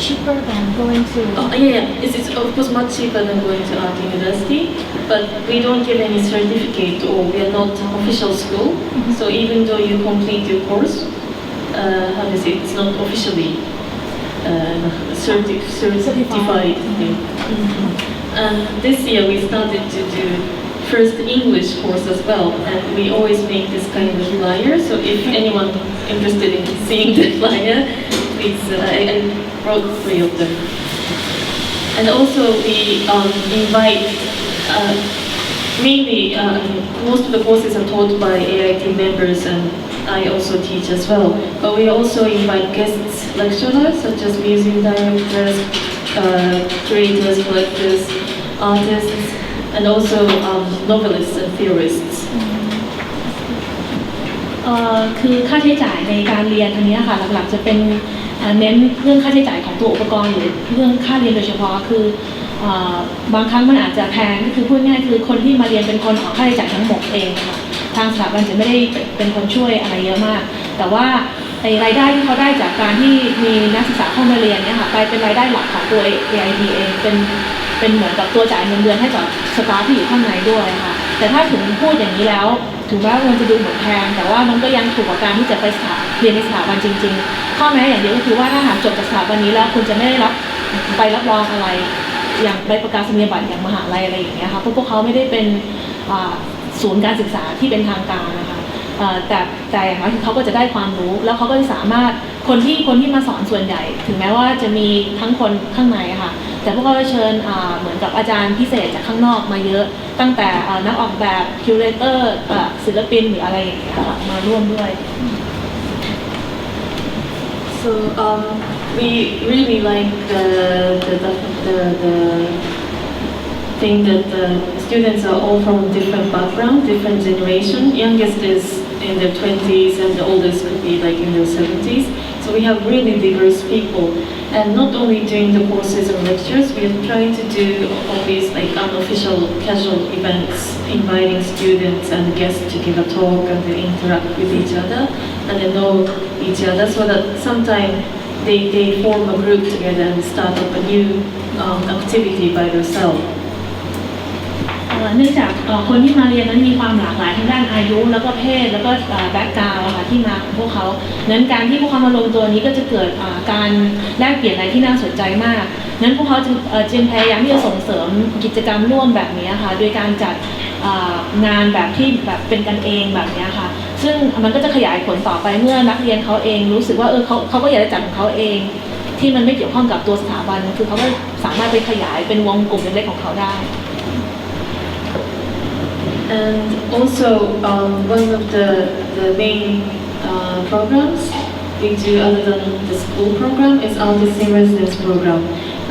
cheaper than going to? Oh, yeah. It's of course much cheaper than going to art university, but we don't give any certificate or we are not official school. So even though you complete your course, how do you say, it's not officially certified. And this year we started to do first English course as well, and we always make this kind of flyer. So if anyone interested in seeing the flyer, please, I wrote 3 of them. And also we invite, mainly most of the courses are taught by AIT members, and I also teach as well. But we also invite guests lecturers such as museum directors, curators, collectors, artists, and also novelists and theorists. คือค่าใช้จ่ายในการเรียนอันนี้ค่ะหลักๆจะเป็นเน้นเรื่องค่าใช้จ่ายของตัวอุปกรณ์หรือเรื่องค่าเรียนโดยเฉพาะคือบางครั้งมันอาจจะแพงก็คือพูดง่ายคือคนที่มาเรียนเป็นคนออกค่าใช้จ่ายทั้งหมดเองค่ะทางสถาบันจะไม่ได้เป็นคนช่วยอะไรเยอะมากแต่ว่ารายได้ที่เขาได้จากการที่มีนักศึกษาเข้ามาเรียนเนี่ยค่ะกลายเป็นรายได้หลักของตัว AIT เองเป็นเหมือนกับตัวจ่ายเงินเดือนให้กับสตาฟที่อยู่ข้างในด้วยค่ะแต่ถ้าถึงพูดอย่างนี้แล้วถึงแม้ว่ามันจะดูเหมือนแพงแต่ว่ามันก็ยังถูกกว่าการที่จะไปเรียนในสถาบันจริงๆข้อแม้อย่างเดียวก็คือว่าถ้าหากจบจากสถาบันนี้แล้วคุณจะไม่ได้รับใบรับรองอะไรอย่างใบประกาศนียบัตรอย่างมหาลัยอะไรอย่างเงี้ยค่ะเพราะพวกเขาไม่ได้เป็นศูนย์การศึกษาที่เป็นทางการนะคะแต่อย่างน้อยคือเขาก็จะได้ความรู้แล้วเขาก็จะสามารถคนที่มาสอนส่วนใหญ่ถึงแม้ว่าจะมีทั้งคนข้างในค่ะแต่พวกเขาจะเชิญเหมือนกับอาจารย์พิเศษจากข้างนอกมาเยอะตั้งแต่นักออกแบบคิวเรเตอร์ศิลปินหรืออะไรอย่างเงี้ยค่ะมาร่วมด้วย So we really like the thing that the students are all from different background, different generation. Youngest is in their 20s and the oldest could be like in their 70s. So we have really diverse people, and not only during the courses and lectures, we are trying to do all these like unofficial casual events, inviting students and guests to give a talk and to interact with each other and then know each other, so that sometimes they form a group together and start up a new activity by themselves. เนื่องจากคนที่มาเรียนนั้นมีความหลากหลายทางด้านอายุแล้วก็เพศแล้วก็แบ็คกราวด์ค่ะที่มาของพวกเขานั้นการที่พวกเขามาลงตัวนี้ก็จะเกิดการแลกเปลี่ยนอะไรที่น่าสนใจมากนั้นพวกเขาจึงพยายามที่จะส่งเสริมกิจกรรมร่วมแบบนี้ค่ะโดยการจัดงานแบบที่แบบเป็นกันเองแบบนี้ค่ะซึ่งมันก็จะขยายผลต่อไปเมื่อนักเรียนเขาเองรู้สึกว่าเขาก็อยากจะจัดของเขาเองที่มันไม่เกี่ยวข้องกับตัวสถาบันคือเขาก็สามารถไปขยายเป็นวงกลุ่มเล็กๆของเขาได้ And also, one of the main programs we do other than the school program is artist in residence program.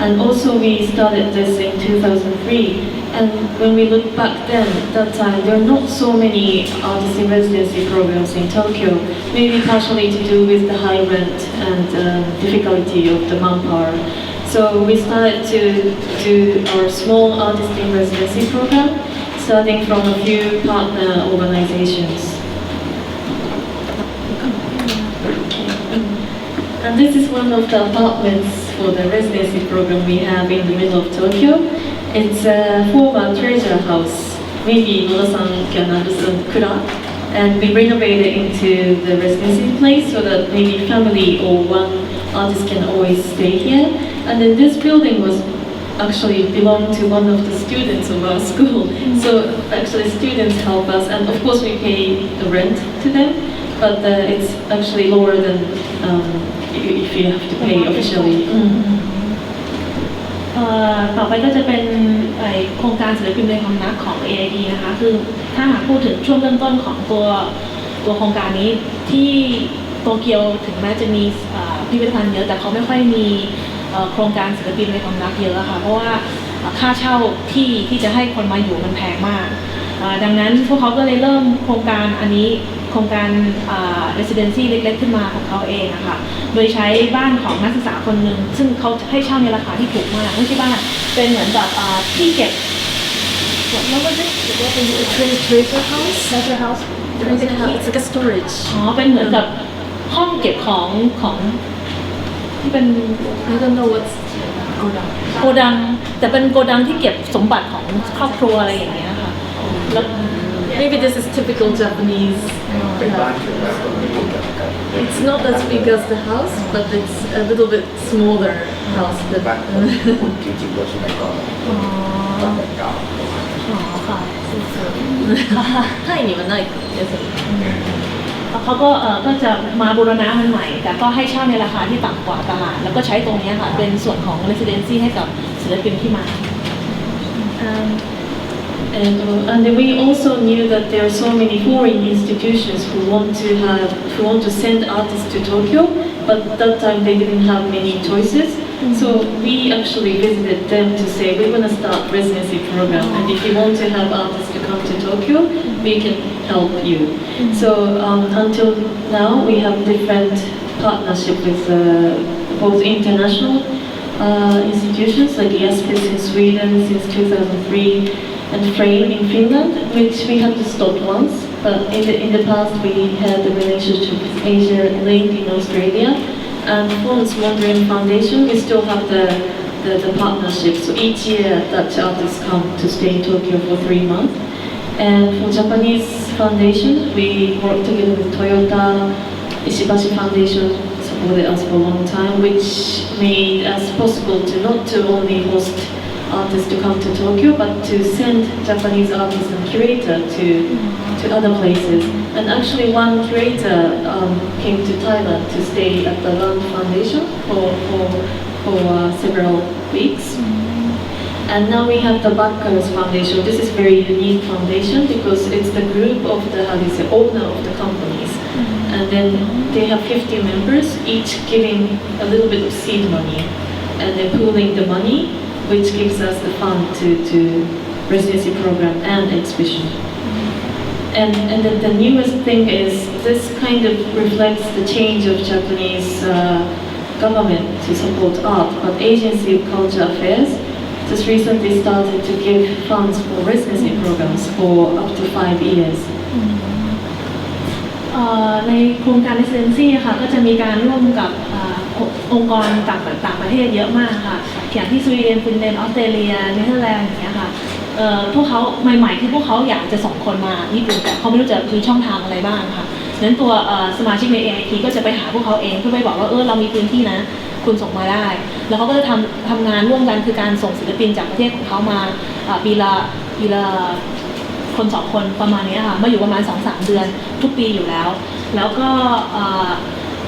And also we started this in 2003. And when we look back then, that time, there are not so many artist in residency programs in Tokyo, maybe partially to do with the high rent and difficulty of the manpower. So we started to do our small artist in residency program, starting from a few partner organizations. And this is one of the apartments for the residency program we have in the middle of Tokyo. It's a former treasure house, maybe Noda-san can understand Kura, and we renovated it into the residency place so that maybe family or one artist can always stay here. And then this building was actually belonged to one of the students of our school. So actually students help us, and of course we pay the rent to them, but it's actually lower than if you have to pay officially. ต่อไปก็จะเป็นโครงการศิลปินในความรักของ AID นะคะคือถ้าหากพูดถึงช่วงเริ่มต้นของตัวโครงการนี้ที่โตเกียวถึงแม้จะมีพิพิธภัณฑ์เยอะแต่เขาไม่ค่อยมีโครงการศิลปินในความรักเยอะค่ะเพราะว่าค่าเช่าที่จะให้คนมาอยู่มันแพงมากดังนั้นพวกเขาก็เลยเริ่มโครงการอันนี้โครงการresidency เล็กๆขึ้นมาของเขาเองนะคะโดยใช้บ้านของนักศึกษาคนหนึ่งซึ่งเขาให้เช่าในราคาที่ถูกมากไม่ใช่บ้านเป็นเหมือนแบบที่เก็บ What was it? Treasure house? Treasure house? It's like a storage. อ๋อเป็นเหมือนกับห้องเก็บของที่เป็น I don't know what's โกดังแต่เป็นโกดังที่เก็บสมบัติของครอบครัวอะไรอย่างเงี้ยค่ะแล้ว Maybe this is typical Japanese. It's not as big as the house, but it's a little bit smaller house. บ้านคนจริงๆก็สมัยก่อนบ้านเก่า อ๋อค่ะ タイにはないですよね。เขาก็จะมาบูรณะมันใหม่แต่ก็ให้เช่าในราคาที่ต่ำกว่าตลาดแล้วก็ใช้ตรงนี้ค่ะเป็นส่วนของ residency ให้กับศิลปินที่มา And we also knew that there are so many foreign institutions who want to send artists to Tokyo, but at that time they didn't have many choices. So we actually visited them to say we want to start residency program, and if you want to have artists to come to Tokyo, we can help you. So until now we have different partnership with both international institutions like Jaspis in Sweden since 2003. And Frame in Finland, which we had to stop once, but in the past we had a relationship with Asia Link in Australia, and Florence Mondrian Foundation, we still have the partnership. So each year Dutch artists come to stay in Tokyo for 3 months. And for Japanese foundation, we work together with Toyota, Ishibashi Foundation supported us for a long time, which made us possible to not to only host artists to come to Tokyo, but to send Japanese artists and curator to other places. And actually one curator came to Thailand to stay at the Land Foundation for several weeks. And now we have the Backers Foundation. This is very unique foundation because it's the group of the, owner of the companies. And then they have 50 members, each giving a little bit of seed money. And then pooling the money, which gives us the fund to residency program and exhibition. And the newest thing is this kind of reflects the change of Japanese government to support art, but Agency of Culture Affairs just recently started to give funds for residency programs for up to 5 years. ในโครงการ Residency ค่ะก็จะมีการร่วมกับองค์กรต่างประเทศเยอะมากค่ะอย่างที่สวีเดนฟินแลนด์ออสเตรเลียเนเธอร์แลนด์อย่างเงี้ยค่ะพวกเขาใหม่ๆที่พวกเขาอยากจะส่งคนมาญี่ปุ่นแต่เขาไม่รู้จะมีช่องทางอะไรบ้างค่ะนั้นตัวสมาชิกใน AIT ก็จะไปหาพวกเขาเองเพื่อไปบอกว่าเรามีพื้นที่นะคุณส่งมาได้แล้วเขาก็จะทำงานร่วมกันคือการส่งศิลปินจากประเทศของเขามาปีละคน2 คนประมาณนี้ค่ะมาอยู่ประมาณ 2-3 เดือนทุกปีอยู่แล้วก็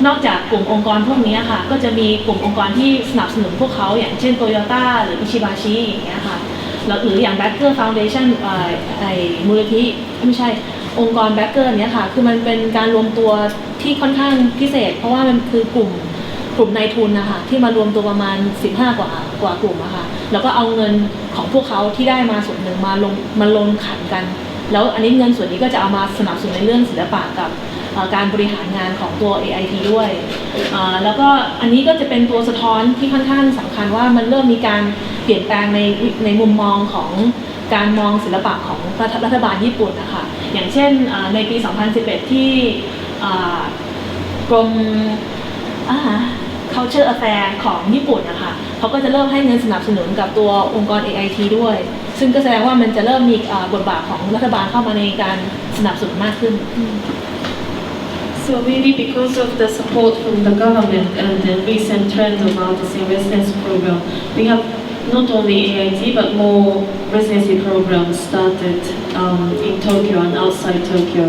นอกจากกลุ่มองค์กรพวกนี้ค่ะก็จะมีกลุ่มองค์กรที่สนับสนุนพวกเขาอย่างเช่นโตโยต้าหรืออิชิบาชิอย่างเงี้ยค่ะหรืออย่าง Backer Foundation มูลนิธิไม่ใช่องค์กร Backer เนี้ยค่ะคือมันเป็นการรวมตัวที่ค่อนข้างพิเศษเพราะว่ามันคือกลุ่มนายทุนนะคะที่มารวมตัวประมาณ15 กว่ากลุ่มอะค่ะแล้วก็เอาเงินของพวกเขาที่ได้มาส่วนหนึ่งมาลงขันกันแล้วอันนี้เงินส่วนนี้ก็จะเอามาสนับสนุนในเรื่องศิลปะกับการบริหารงานของตัว AIT ด้วยแล้วก็อันนี้ก็จะเป็นตัวสะท้อนที่ค่อนข้างสำคัญว่ามันเริ่มมีการเปลี่ยนแปลงในมุมมองของการมองศิลปะของรัฐบาลญี่ปุ่นนะคะอย่างเช่นในปี 2011 ที่กรมCulture Affair ของญี่ปุ่นนะคะเขาก็จะเริ่มให้เงินสนับสนุนกับตัวองค์กร AIT ด้วยซึ่งก็แสดงว่ามันจะเริ่มมีบทบาทของรัฐบาลเข้ามาในการสนับสนุนมากขึ้นSo maybe because of the support from the government and the recent trend of artist in residency program, we have not only AIT but more residency programs started in Tokyo and outside Tokyo.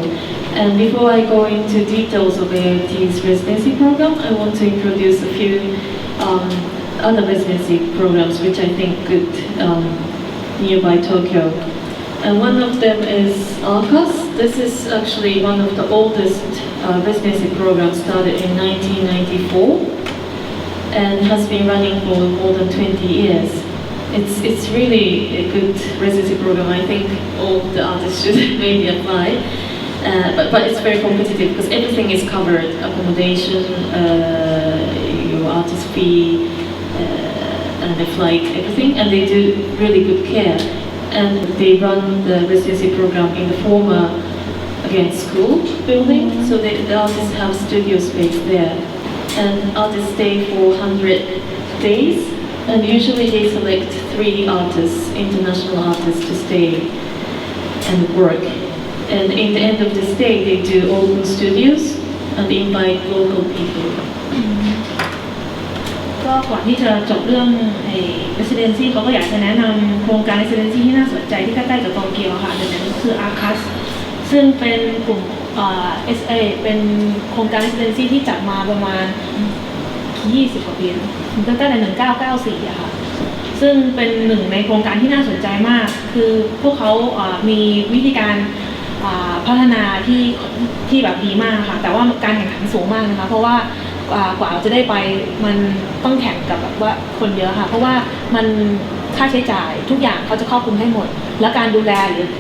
And before I go into details of AIT's residency program, I want to introduce a few other residency programs which I think good nearby Tokyo. And one of them is ARCAS. This is actually one of the oldest residency programs started in 1994 and has been running for more than 20 years. It's really a good residency program. I think all the artists should maybe apply. But it's very competitive because everything is covered: accommodation, your artist fee, and the flight, everything. And they do really good care. And they run the residency program in the former, again, school building. So the artists have studio space there. And artists stay for 100 days. And usually they select 3 artists, international artists, to stay and work. And in the end of the stay, they do open studios and invite local people. ก็ก่อนที่จะจบเรื่องResidency เขาก็อยากจะแนะนำโครงการ Residency ที่น่าสนใจที่ใกล้ๆกับโตเกียวค่ะนั่นก็คือ ARCAS ซึ่งเป็นกลุ่มSA เป็นโครงการ Residency ที่จัดมาประมาณ20 กว่าปีตั้งแต่1994อะค่ะซึ่งเป็นหนึ่งในโครงการที่น่าสนใจมากคือพวกเขามีวิธีการพัฒนาที่แบบดีมากค่ะแต่ว่าการแข่งขันสูงมากนะคะเพราะว่ากว่าจะได้ไปมันต้องแข่งกับแบบว่าคนเยอะค่ะเพราะว่ามันค่าใช้จ่ายทุกอย่างเขาจะครอบคลุมให้หมดและการดูแล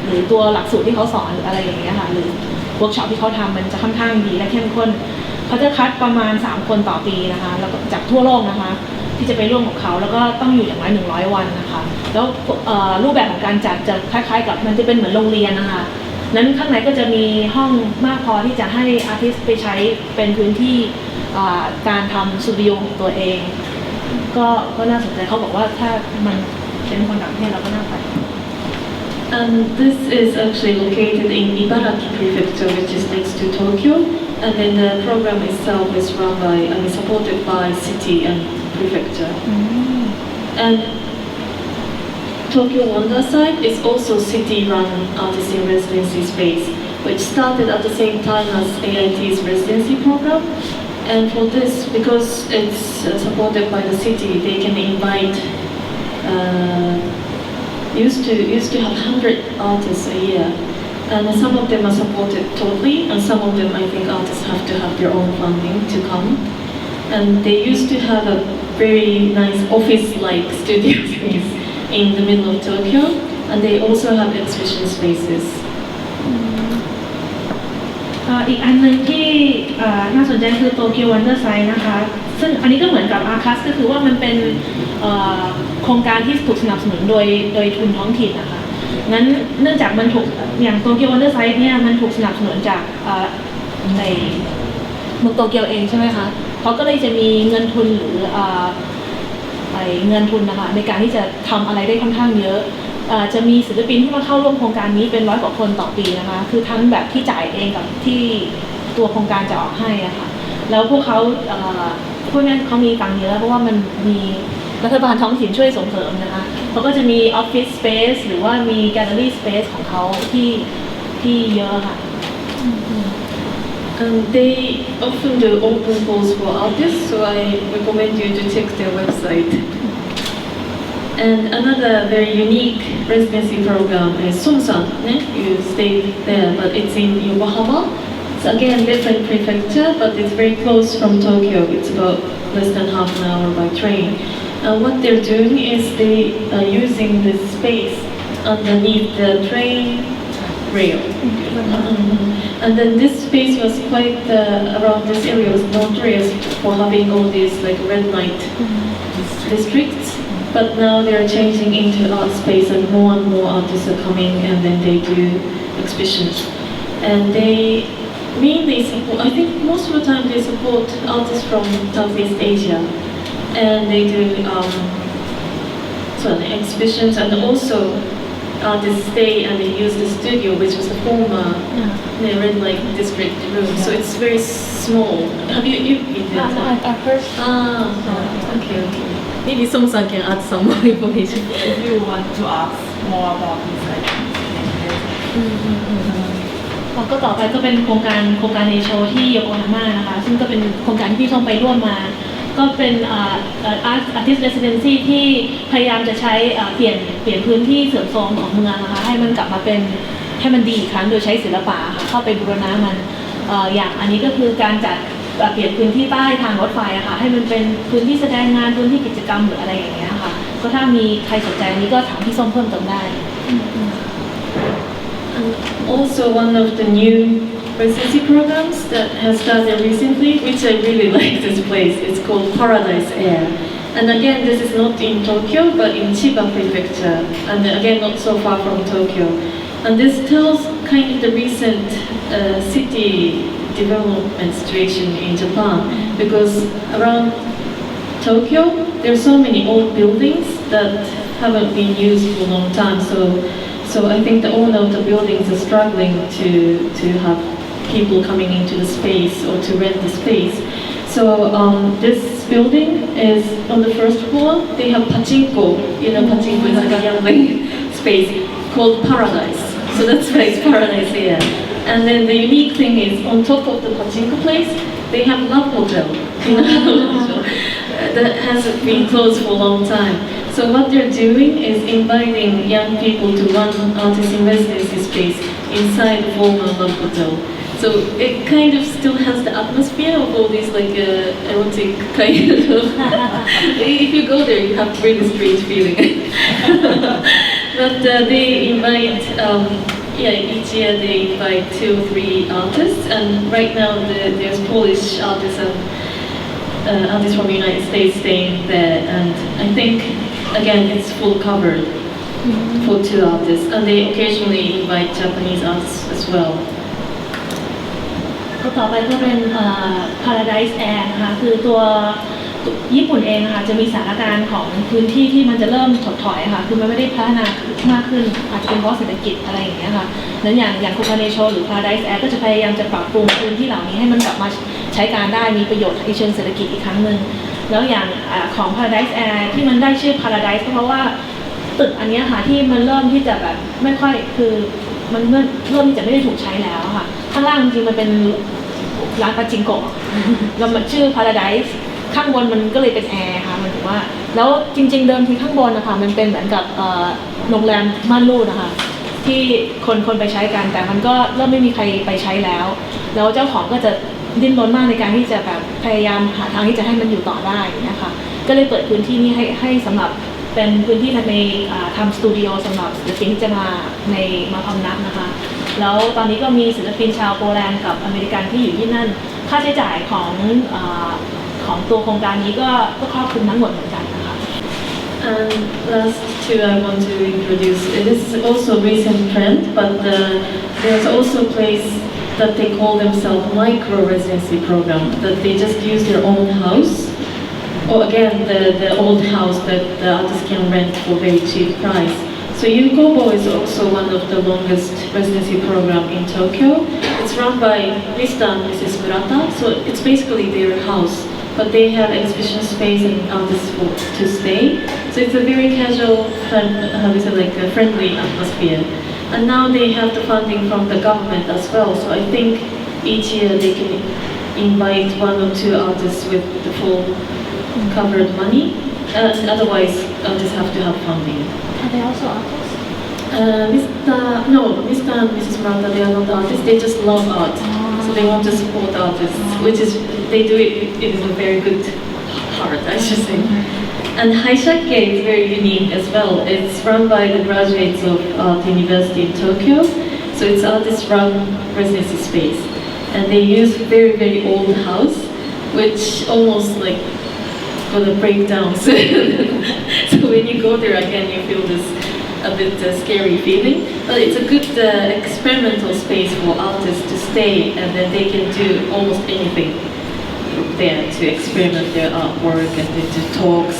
หรือตัวหลักสูตรที่เขาสอนหรืออะไรอย่างเงี้ยค่ะหรือเวิร์กช็อปที่เขาทำมันจะค่อนข้างดีและเข้มข้นเขาจะคัดประมาณ3 คนต่อปีนะคะแล้วก็จากทั่วโลกนะคะที่จะไปร่วมกับเขาแล้วก็ต้องอยู่อย่างน้อย100 วันนะคะแล้วรูปแบบของการจัดจะคล้ายๆกับมันจะเป็นเหมือนโรงเรียนนะคะนั้นข้างในก็จะมีห้องมากพอที่จะให้อาร์ติสต์ไปใช้เป็นพื้นที่การทำสตูดิโอของตัวเองก็น่าสนใจเขาบอกว่าถ้ามันเป็นคนต่างประเทศเราก็น่าไป And this is actually located in Ibaraki Prefecture, which is next to Tokyo. And then the program itself is run by, supported by city and prefecture. And Tokyo Wonder side is also city-run artist in residency space, which started at the same time as AIT's residency program. And for this, because it's supported by the city, they can invite. Used to have 100 artists a year, and some of them are supported totally, and some of them I think artists have to have their own funding to come. And they used to have a very nice office-like studio space in the middle of Tokyo, and they also have exhibition spaces. อีกอันหนึ่งที่น่าสนใจคือโตเกียววันเดอร์ไซด์นะคะซึ่งอันนี้ก็เหมือนกับอาคัสก็คือว่ามันเป็นโครงการที่ถูกสนับสนุนโดยทุนท้องถิ่นนะคะงั้นเนื่องจากมันถูกอย่างโตเกียววันเดอร์ไซด์เนี่ยมันถูกสนับสนุนจากในเมืองโตเกียวเองใช่ไหมคะเขาก็เลยจะมีเงินทุนหรือเงินทุนนะคะในการที่จะทำอะไรได้ค่อนข้างเยอะจะมีศิลปินที่มาเข้าร่วมโครงการนี้เป็น100 กว่าคนต่อปีนะคะคือทั้งแบบที่จ่ายเองกับที่ตัวโครงการจะออกให้อะค่ะแล้วพวกเขาพวกนั้นเขามีตังค์เยอะเพราะว่ามันมีรัฐบาลท้องถิ่นช่วยส่งเสริมนะคะเขาก็จะมีออฟฟิศสเปซหรือว่ามีแกลเลอรี่สเปซของเขาที่เยอะค่ะ And they often do open calls for artists, so I recommend you to check their website. And another very unique residency program is Somsan. You stay there, but it's in Yokohama. It's again different prefecture, but it's very close from Tokyo. It's about less than half an hour by train. What they're doing is they are using this space underneath the train rail. And then this space was quite around this area was notorious for having all these like red light districts. But now they're changing into art space and more artists are coming and then they do exhibitions. And they mainly support, I think most of the time they support artists from Southeast Asia. And they do exhibitions and also artists stay and they use the studio which was the former red light district room. So it's very small. Have you been there? I've heard. Okay. Maybe Song-san can add some more information. If you want to ask more about this, I can. ก็ต่อไปก็เป็นโครงการเนโชที่โยโกฮาม่านะคะซึ่งก็เป็นโครงการที่พี่ส้มไปร่วมมาก็เป็นartist residency ที่พยายามจะใช้เปลี่ยนพื้นที่เสื่อมโทรมของเมืองนะคะให้มันกลับมาเป็นให้มันดีอีกครั้งโดยใช้ศิลปะค่ะเข้าไปบูรณะมันอย่างอันนี้ก็คือการจัดเปลี่ยนพื้นที่ใต้ทางรถไฟอะค่ะให้มันเป็นพื้นที่แสดงงานพื้นที่กิจกรรมหรืออะไรอย่างเงี้ยค่ะก็ถ้ามีใครสนใจนี้ก็ถามพี่ส้มเพิ่มเติมได้ Also one of the new residency programs that has started recently, which I really like this place, it's called Paradise Air. And again, this is not in Tokyo, but in Chiba Prefecture, and again, not so far from Tokyo. And this tells kind of the recent city development situation in Japan, because around Tokyo, there are so many old buildings that haven't been used for a long time. So I think the owner of the buildings are struggling to have people coming into the space or to rent the space. So this building is on the first floor. They have pachinko. Pachinko is like a gambling space called Paradise. So that's why it's Paradise here. And then the unique thing is on top of the pachinko place, they have love hotel. That hasn't been closed for a long time. So what they're doing is inviting young people to run artist in residency space inside the former love hotel. So it kind of still has the atmosphere of all these like erotic kind of. If you go there, you have really strange feeling. But they invite, each year they invite 2 or 3 artists, and right now there's Polish artists and artists from the United States staying there, and I think again it's full covered for 2 artists, and they occasionally invite Japanese artists as well. ก็ต่อไปก็เป็นParadise Air นะคะคือตัวญี่ปุ่นเองนะคะจะมีสถานการณ์ของพื้นที่ที่มันจะเริ่มถดถอยค่ะคือมันไม่ได้พัฒนามากขึ้นอาจจะเป็นเพราะเศรษฐกิจอะไรอย่างเงี้ยค่ะนั้นอย่างโคคาเนโชหรือ Paradise Air ก็จะพยายามจะปรับปรุงพื้นที่เหล่านี้ให้มันกลับมาใช้การได้มีประโยชน์ในเชิงเศรษฐกิจอีกครั้งหนึ่งแล้วอย่างของ Paradise Air ที่มันได้ชื่อ Paradise เพราะว่าตึกอันนี้ค่ะที่มันเริ่มที่จะแบบไม่ค่อยคือมันเริ่มที่จะไม่ได้ถูกใช้แล้วค่ะข้างล่างจริงๆมันเป็นร้านปาจิงโกะแล้วมันชื่อ Paradise ข้างบนมันก็เลยเป็นแอร์ค่ะมันถือว่าแล้วจริงๆเดิมที่ข้างบนนะคะมันเป็นเหมือนกับโรงแรมม่านรูดนะคะที่คนไปใช้กันแต่มันก็เริ่มไม่มีใครไปใช้แล้วแล้วเจ้าของก็จะดิ้นรนมากในการที่จะแบบพยายามหาทางที่จะให้มันอยู่ต่อได้นะคะก็เลยเปิดพื้นที่นี้ให้สำหรับเป็นพื้นที่ในทำสตูดิโอสำหรับศิลปินที่จะมาพำนักนะคะ แล้วตอนนี้ก็มีศิลปินชาวโปแลนด์กับอเมริกันที่อยู่ที่นั่นค่าใช้จ่ายของตัวโครงการนี้ก็ครอบคลุมทั้งหมดเหมือนกันนะคะ And last two I want to introduce. This is also a recent trend, but there's also a place that they call themselves micro residency program. That they just use their own house, or again the old house that the artist can rent for very cheap price. So Yukobo is also one of the longest residency program in Tokyo. It's run by Mr. and Mrs. Murata, so it's basically their house, but they have exhibition space and artists to stay. So it's a very casual, friendly atmosphere. And now they have the funding from the government as well, so I think each year they can invite one or two artists with the full covered money. Otherwise, artists have to have funding. Are they also artists? Mr. and Mrs. Murata, they are not artists, they just love art. So they want to support artists, which is, they do it with a very good heart, I should say. And Haishake is very unique as well. It's run by the graduates of Art University in Tokyo. So it's artist-run residency space. And they use very, very old house, which almost like gonna break down soon. So when you go there again, you feel this a bit scary feeling. But it's a good experimental space for artists to stay, and then they can do almost anything there to experiment their artwork and to talks.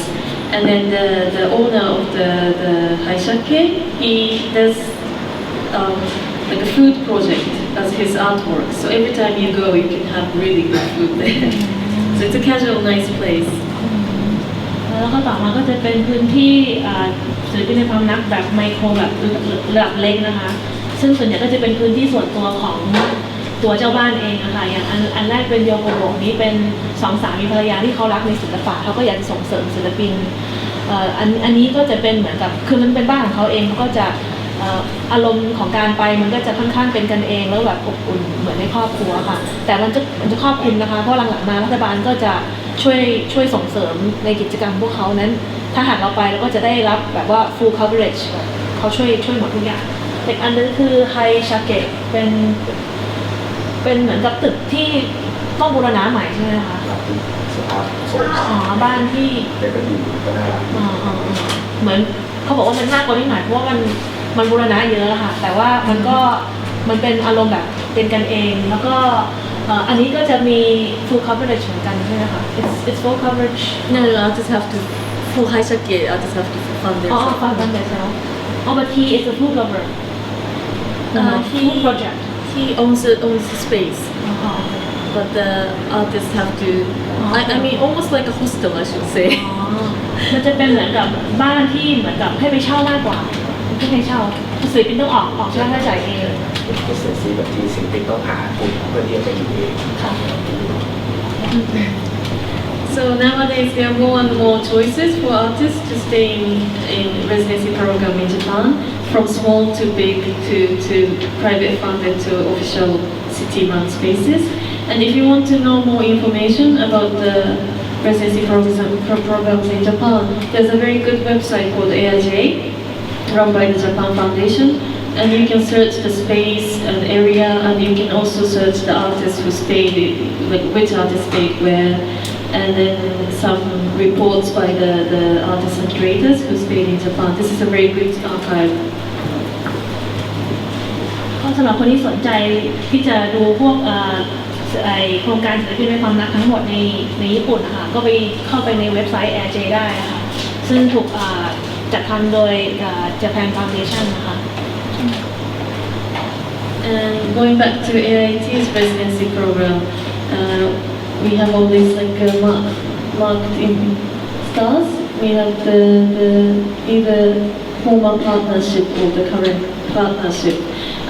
And then the owner of the Haishake, he does like a food project as his artwork. So every time you go, you can have really good food there. So it's a casual, nice place. แล้วก็ต่อมาก็จะเป็นพื้นที่ศิลปินในความนักแบบไมโครแบบระดับเล็กนะคะซึ่งส่วนใหญ่ก็จะเป็นพื้นที่ส่วนตัวของตัวเจ้าบ้านเองนะคะอย่างอันแรกเป็นโยโกโบะนี้เป็นสองสามีภรรยาที่เขารักในศิลปะเขาก็อยากส่งเสริมศิลปินอันนี้ก็จะเป็นเหมือนกับคือมันเป็นบ้านของเขาเองเขาก็จะอารมณ์ของการไปมันก็จะค่อนข้างเป็นกันเองแล้วแบบอบอุ่นเหมือนในครอบครัวค่ะแต่มันจะครอบคลุมนะคะเพราะหลังๆมารัฐบาลก็จะช่วยส่งเสริมในกิจกรรมพวกเขานั้นถ้าหากเราไปเราก็จะได้รับแบบว่า full coverage เขาช่วยหมดทุกอย่างอีกอันนึงคือไฮชาเกะเป็นเหมือนกับตึกที่ต้องบูรณะใหม่ใช่ไหมคะสภาพโซน บ้านที่ แต่ก็อยู่ก็น่ารัก เหมือนเขาบอกว่ามันมากกว่านิดหน่อยเพราะว่ามันบูรณะเยอะค่ะแต่ว่ามันเป็นอารมณ์แบบเป็นกันเองแล้วก็อันนี้ก็จะมี full coverage เหมือนกันใช่ไหมคะ it's full coverage No, artists have to full high jacket. Artists have to fund themselves. fund themselves but he is a full cover full project He owns the space, but the artists have to. I mean, almost like a hostel, I should say. มันจะเป็นเหมือนกับบ้านที่เหมือนกับให้ไปเช่ามากกว่าที่ให้เช่าศิลปินต้องออกค่าใช้จ่ายเอง เป็นเซนซีแบบที่ศิลปินต้องหาทุนเพื่อที่จะไปอยู่เอง So nowadays there are more and more choices for artists to stay in residency program in Japan, from small to big to private funded to official city-run spaces. And if you want to know more information about the residency programs in Japan, there's a very good website called AIJ, run by the Japan Foundation. And you can search the space and area, and you can also search the artists who stayed, like which artist stayed where, and then some reports by the artists and creators who stayed in Japan. This is a very good archive. ก็สำหรับคนที่สนใจที่จะดูพวกโครงการศิลปินในความรักทั้งหมดในญี่ปุ่นนะคะก็เข้าไปในเว็บไซต์ AIJ ได้นะคะซึ่งถูกจัดทำโดย Japan Foundation นะคะ And going back to AIT's residency program, we have all these like marked in stars. We have the either former partnership or the current partnership.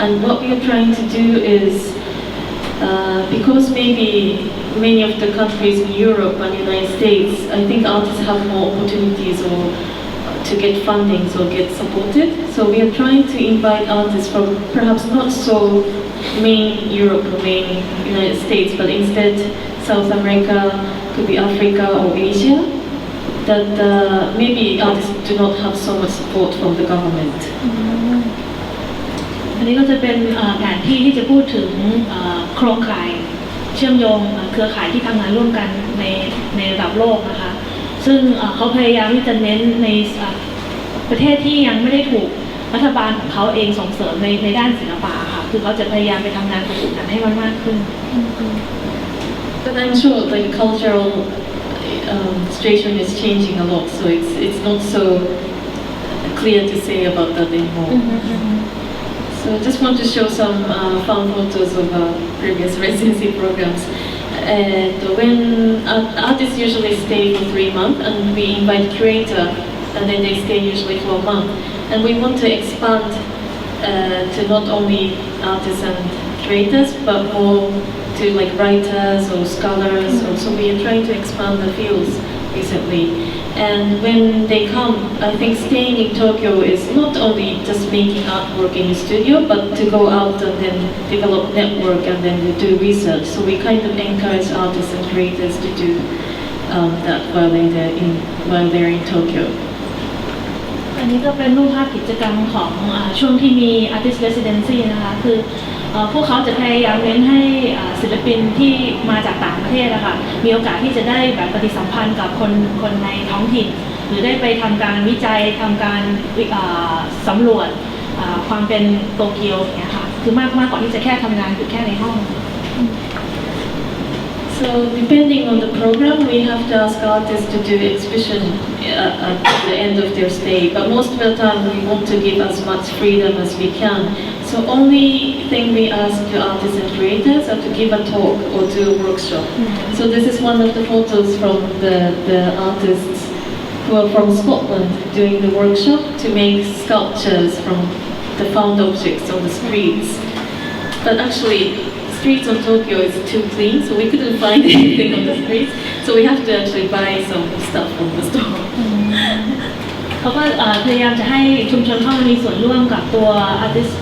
And what we are trying to do is, because maybe many of the countries in Europe and United States, I think artists have more opportunities or to get fundings or get supported. So we are trying to invite artists from perhaps not so main Europe or main United States, but instead South America, could be Africa or Asia, that maybe artists do not have so much support from the government. อันนี้ก็จะเป็นแผนที่ที่จะพูดถึงโครงข่ายเชื่อมโยงเครือข่ายที่ทำงานร่วมกันในระดับโลกนะคะซึ่งเขาพยายามที่จะเน้นในประเทศที่ยังไม่ได้ถูกรัฐบาลของเขาเองส่งเสริมในด้านศิลปะค่ะคือเขาจะพยายามไปทำงานกับกลุ่มนั้นให้มันมากขึ้น But I'm sure like cultural situation is changing a lot, so it's not so clear to say about that anymore. So I just want to show some fun photos of previous residency programs. And when artists usually stay for 3 months, and we invite curator, and then they stay usually for a month. And we want to expand to not only artists and creators, but more to like writers or scholars. Or, so we are trying to expand the fields recently. And when they come, I think staying in Tokyo is not only just making artwork in the studio, but to go out and then develop network and then do research. So we kind of encourage artists and creators to do that while they're in Tokyo. อันนี้ก็เป็นรูปภาพกิจกรรมของช่วงที่มี Artist Residency นะคะคือพวกเขาจะพยายามเน้นให้ศิลปินที่มาจากต่างประเทศนะคะมีโอกาสที่จะได้แบบปฏิสัมพันธ์กับคนในท้องถิ่นหรือได้ไปทำการวิจัยทำการสำรวจความเป็นโตเกียวอย่างเงี้ยค่ะคือมากกว่าที่จะแค่ทำงานอยู่แค่ในห้อง So depending on the program, we have to ask artists to do exhibition at the end of their stay. But most of the time, we want to give as much freedom as we can. So only thing we ask the artists and creators are to give a talk or do a workshop. So this is one of the photos from the artists who are from Scotland doing the workshop to make sculptures from the found objects on the streets. But actually, streets of Tokyo is too clean, so we couldn't find anything on the streets. So we have to actually buy some stuff from the store. เขาก็พยายามจะให้ชุมชนเข้ามามีส่วนร่วมกับตัว Artist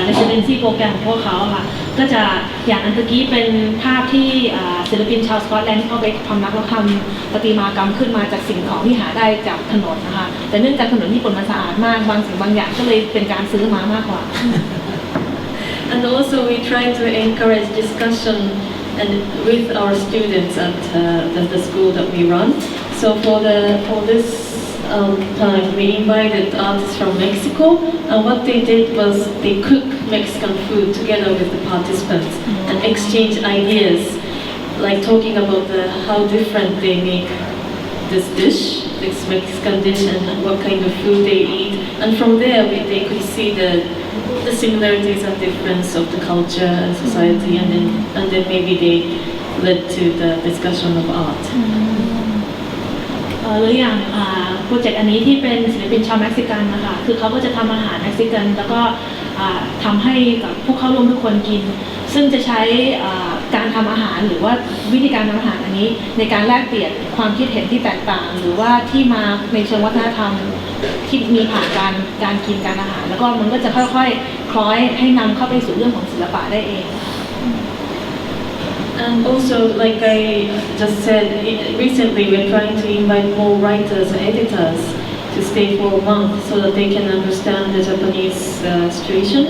Residency โปรแกรมของพวกเขาค่ะก็จะอย่างอันตะกี้เป็นภาพที่ศิลปินชาวสกอตแลนด์ที่เขาไปพำนักแล้วทำประติมากรรมขึ้นมาจากสิ่งของที่หาได้จากถนนนะคะแต่เนื่องจากถนนญี่ปุ่นมันสะอาดมากบางสิ่งบางอย่างก็เลยเป็นการซื้อมามากกว่า And also we try to encourage discussion and with our students at the school that we run. So for this time we invited artists from Mexico, and what they did was they cook Mexican food together with the participants and exchange ideas, like talking about how different they make this dish, this Mexican dish, and what kind of food they eat. And from there they could see the similarities and difference of the culture and society, and then maybe they led to the discussion of art. หรืออย่างโปรเจกต์อันนี้ที่เป็นศิลปินชาวเม็กซิกันนะคะคือเขาก็จะทำอาหารเม็กซิกันแล้วก็ทำให้กับผู้เข้าร่วมทุกคนกินซึ่งจะใช้การทำอาหารหรือว่าวิธีการทำอาหารอันนี้ในการแลกเปลี่ยนความคิดเห็นที่แตกต่างหรือว่าที่มาในเชิงวัฒนธรรมที่มีผ่านการกินการอาหารแล้วก็มันก็จะค่อยๆคล้อยให้นำเข้าไปสู่เรื่องของศิลปะได้เอง And also, like I just said, recently we're trying to invite more writers and editors to stay for a month so that they can understand the Japanese situation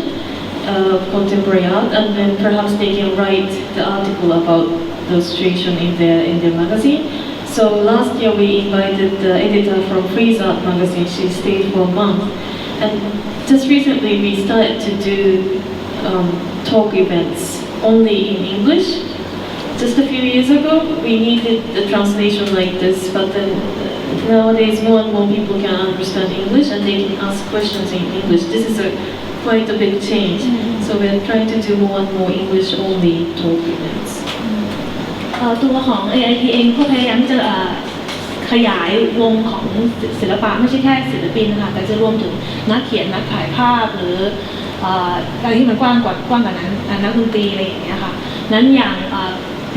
of contemporary art, and then perhaps they can write the article about the situation in their magazine. So last year we invited the editor from Freeze Art magazine. She stayed for a month, and just recently we started to do talk events only in English. Just a few years ago, we needed the translation like this, but then nowadays more and more people can understand English and they can ask questions in English. This is quite a big change. So we're trying to do more and more English-only talk events. ตัวของ AIT เองก็พยายามที่จะขยายวงของศิลปะไม่ใช่แค่ศิลปินนะคะแต่จะรวมถึงนักเขียนนักถ่ายภาพหรืออะไรที่มันกว้างกว่านั้นนักดนตรีอะไรอย่างเงี้ยค่ะนั้นอย่าง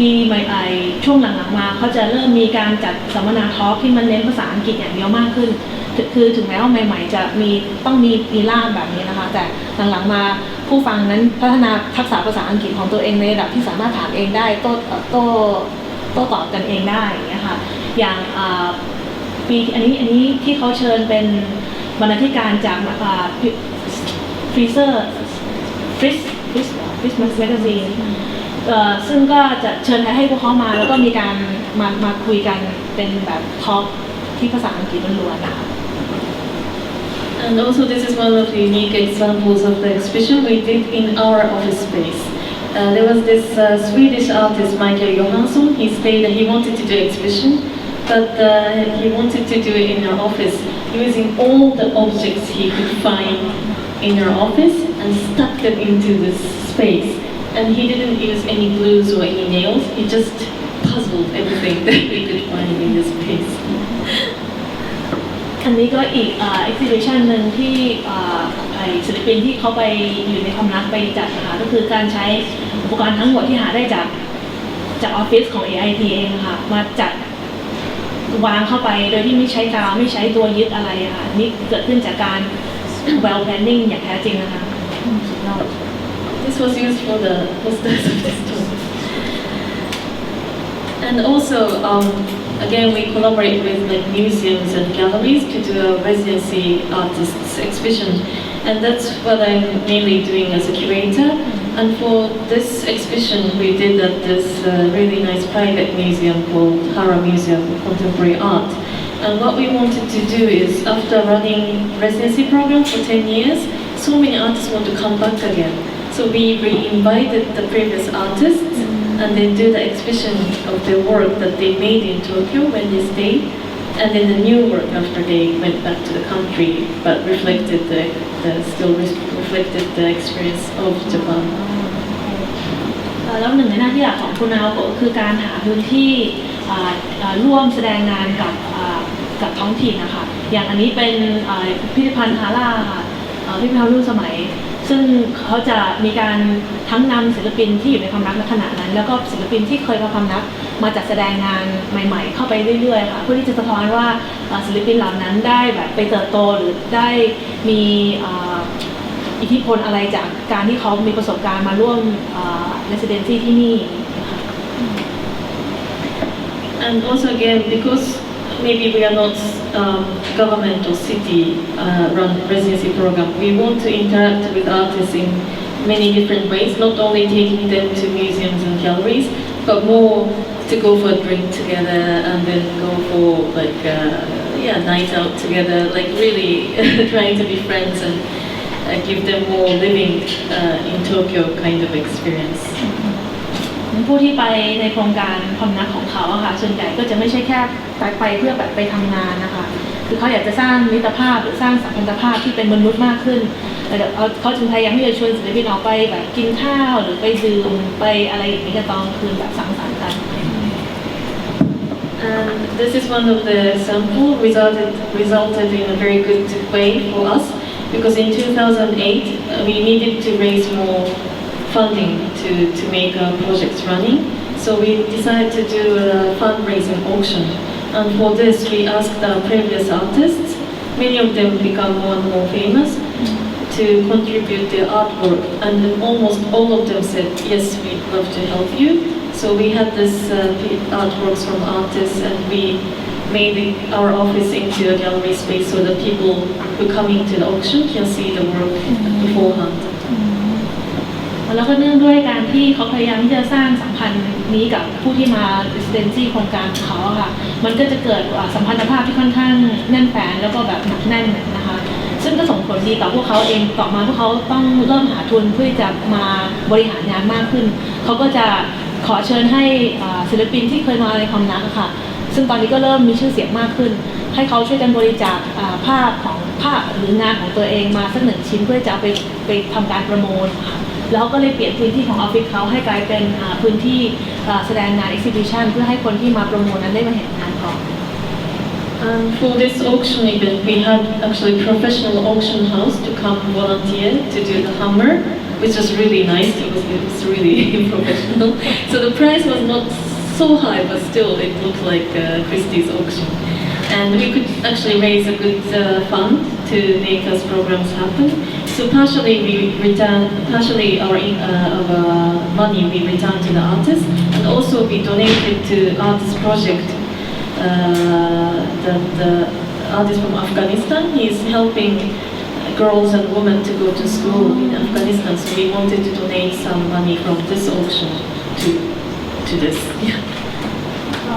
ปีใหม่ช่วงหลังๆมาเขาจะเริ่มมีการจัดสัมมนาทอล์กที่มันเน้นภาษาอังกฤษอย่างเดียวมากขึ้นคือถึงแม้ว่าใหม่ๆจะต้องมีล่ามแบบนี้นะคะแต่หลังๆมาผู้ฟังนั้นพัฒนาทักษะภาษาอังกฤษของตัวเองในระดับที่สามารถถามเองได้โต้ตอบกันเองได้อย่างเงี้ยค่ะอย่างปีอันนี้ที่เขาเชิญเป็นบรรณาธิการจากฟรีเซอร์ Christmas Magazine ซึ่งก็จะเชิญให้พวกเขามาแล้วก็มีการมาคุยกันเป็นแบบทอล์กที่ภาษาอังกฤษล้วนๆนะคะ And also this is one of the unique examples of the exhibition we did in our office space. There was this Swedish artist Michael Johansson. He stayed and he wanted to do exhibition, but he wanted to do it in our office using all the objects he could find in our office and stuck them into this space. And he didn't use any glues or any nails. He just puzzled everything that he could find in this space. อันนี้ก็อีกexhibition หนึ่งที่ศิลปินที่เขาไปอยู่ในความรักไปจัดนะคะก็คือการใช้อุปกรณ์ทั้งหมดที่หาได้จากออฟฟิศของ AIT เองค่ะมาจัดวางเข้าไปโดยที่ไม่ใช้กาวไม่ใช้ตัวยึดอะไรค่ะนี่เกิดขึ้นจากการ well planning อย่างแท้จริงนะคะ This was used for the posters of this talk. And also, again, we collaborate with like museums and galleries to do a residency artists exhibition, and that's what I'm mainly doing as a curator. And for this exhibition, we did at this really nice private museum called Hara Museum of Contemporary Art. And what we wanted to do is, after running residency program for 10 years, so many artists want to come back again. So we re-invited the previous artists and then do the exhibition of their work that they made in Tokyo when they stayed, and then the new work after they went back to the country, but reflected still reflected the experience of Japan. แล้วหนึ่งในหน้าที่หลักของคุณนาโอโกะคือการหาพื้นที่ร่วมแสดงงานกับท้องถิ่นนะคะอย่างอันนี้เป็นพิพิธภัณฑ์ฮาร่าค่ะพิพิธภัณฑ์รุ่นสมัยซึ่งเขาจะมีการทั้งนำศิลปินที่อยู่ในความรักในขณะนั้นแล้วก็ศิลปินที่เคยมาความรักมาจัดแสดงงานใหม่ๆเข้าไปเรื่อยๆค่ะเพื่อที่จะสะท้อนว่าศิลปินเหล่านั้นได้แบบไปเติบโตหรือได้มีอิทธิพลอะไรจากการที่เขามีประสบการณ์มาร่วมresidency ที่นี่ And also again, because maybe we are not government or city run residency program, we want to interact with artists in many different ways, not only taking them to museums and galleries, but more to go for a drink together and then go for like night out together, like really trying to be friends and give them more living in Tokyo kind of experience. ผู้ที่ไปในโครงการความรักของเขาอะค่ะส่วนใหญ่ก็จะไม่ใช่แค่ไปเพื่อแบบไปทำงานนะคะคือเขาอยากจะสร้างมิตรภาพหรือสร้างสัมพันธภาพที่เป็นมนุษย์มากขึ้นแต่เขาจึงพยายามที่จะชวนศิลปินออกไปแบบกินข้าวหรือไปดื่มไปอะไรอย่างนี้กันตอนคืนแบบสังสรรค์กัน And this is one of the examples resulted in a very good way for us because in 2008 we needed to raise more funding to make our projects running. So we decided to do a fundraising auction. And for this, we asked our previous artists, many of them become more and more famous, to contribute their artwork. And then almost all of them said, yes, we'd love to help you. So we had this artworks from artists and we made our office into a gallery space so that people who come into the auction can see the work beforehand. แล้วก็เนื่องด้วยการที่เขาพยายามที่จะสร้างสัมพันธ์นี้กับผู้ที่มา residency โครงการของเขาค่ะมันก็จะเกิดสัมพันธภาพที่ค่อนข้างแน่นแฟ้นแล้วก็แบบหนักแน่นนะคะซึ่งก็ส่งผลดีต่อพวกเขาเองต่อมาพวกเขาต้องเริ่มหาทุนเพื่อจะมาบริหารงานมากขึ้นเขาก็จะขอเชิญให้ศิลปินที่เคยมาในความรักค่ะซึ่งตอนนี้ก็เริ่มมีชื่อเสียงมากขึ้นให้เขาช่วยกันบริจาคภาพหรืองานของตัวเองมาสักหนึ่งชิ้นเพื่อจะเอาไปทำการประมูลค่ะแล้วก็เลยเปลี่ยนพื้นที่ของออฟฟิศเขาให้กลายเป็นพื้นที่แสดงงาน exhibition เพื่อให้คนที่มาประมูลนั้นได้มาเห็นงานก่อน For this auction event, we had actually professional auction house to come volunteer to do the hammer, which was really nice. It was really professional. So the price was not so high, but still it looked like Christie's auction. And we could actually raise a good fund to make us programs happen. So partially our money we returned to the artist, and also we donated to artist project. The artist from Afghanistan, he's helping girls and women to go to school in Afghanistan. So we wanted to donate some money from this auction to this. Yeah.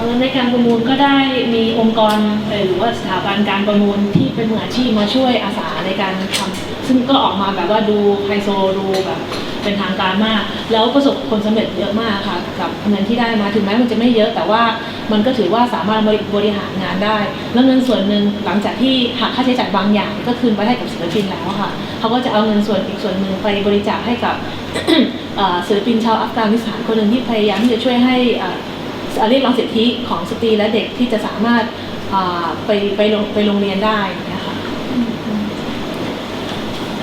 แล้วในการประมูลก็ได้มีองค์กรหรือว่าสถาบันการประมูลที่เป็นมืออาชีพมาช่วยอาสาในการทำซึ่งก็ออกมาแบบว่าดูไฮโซดูแบบเป็นทางการมากแล้วประสบผลสำเร็จเยอะมากค่ะกับเงินที่ได้มาถึงแม้มันจะไม่เยอะแต่ว่ามันก็ถือว่าสามารถบริหารงานได้แล้วเงินส่วนหนึ่งหลังจากที่หักค่าใช้จ่ายบางอย่างก็คืนไปให้กับศิลปินแล้วค่ะเขาก็จะเอาเงินส่วนอีกส่วนหนึ่งไปบริจาคให้กับ ศิลปินชาวอัฟกานิสถานคนหนึ่งที่พยายามที่จะช่วยให้เรียกร้องสิทธิของสตรีและเด็กที่จะสามารถไปโรงเรียนได้นะคะ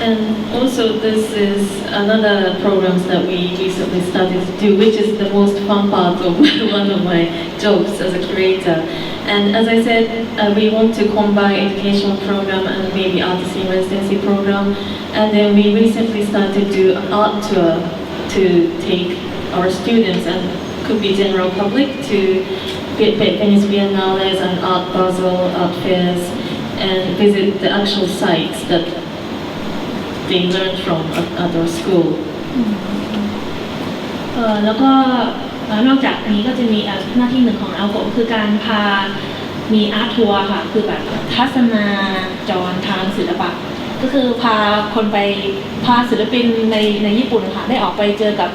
And also this is another programs that we recently started to do, which is the most fun part of one of my jobs as a curator. And as I said, we want to combine educational program and maybe artist in residency program. And then we recently started to do an art tour to take our students and could be general public to Venice Biennales and Art Basel art fairs and visit the actual sites that they learned from at our school. แล้วก็นอกจากนี้ก็จะมีหน้าที่หนึ่งของNaokoคือการพามีอาร์ตทัวร์ค่ะคือแบบทัศนาจรทางศิลปะก็คือพาคนไปพาศิลปินในญี่ปุ่นค่ะได้ออกไปเจอกับ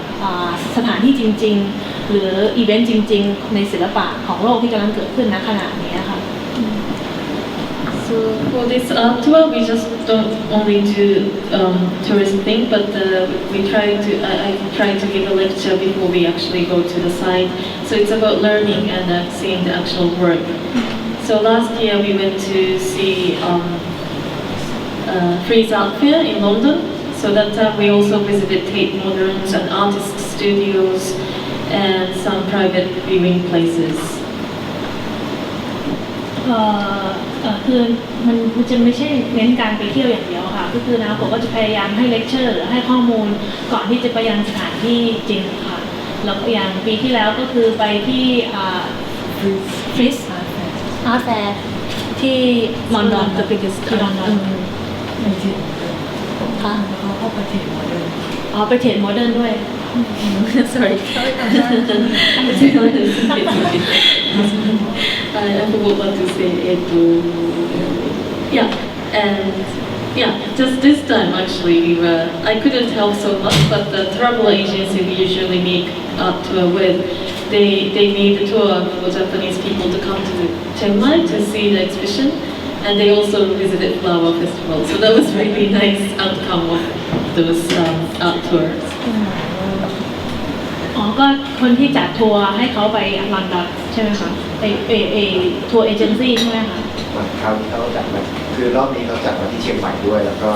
สถานที่จริงๆหรืออีเวนต์จริงๆในศิลปะของโลกที่กำลังเกิดขึ้นณขณะนี้ค่ะ So for this art tour, we just don't only do tourist thing, but we I try to give a lecture before we actually go to the site. So it's about learning and seeing the actual work. So last year we went to see Frieze Art Fair in London. So that time we also visited Tate Moderns and artist studios and some private viewing places. คือมันจะไม่ใช่เน้นการไปเที่ยวอย่างเดียวค่ะก็คือNaokoก็จะพยายามให้เลคเชอร์หรือให้ข้อมูลก่อนที่จะไปยังสถานที่จริงค่ะแล้วก็อย่างปีที่แล้วก็คือไปที่Frieze Art Fair ที่ลอนดอน the biggest ที่ลอนดอนค่ะ เขาเข้าไปเทรดโมเดิร์น ไปเทรดโมเดิร์นด้วย Sorry. I forgot what to say. Yeah, and yeah, just this time actually I couldn't help so much, but the travel agency we usually make art tour with, they made a tour for Japanese people to come to Chiang Mai to see the exhibition, and they also visited Flower Festival. So that was really nice outcome of those art tours. ก็คนที่จัดทัวร์ให้เขาไปลอนดอนใช่ไหมคะทัวร์เอเจนซี่ใช่ไหมคะ คราวนี้เขาจัดมาคือรอบนี้เขาจัดมาที่เชียงใหม่ด้วยแล้วก็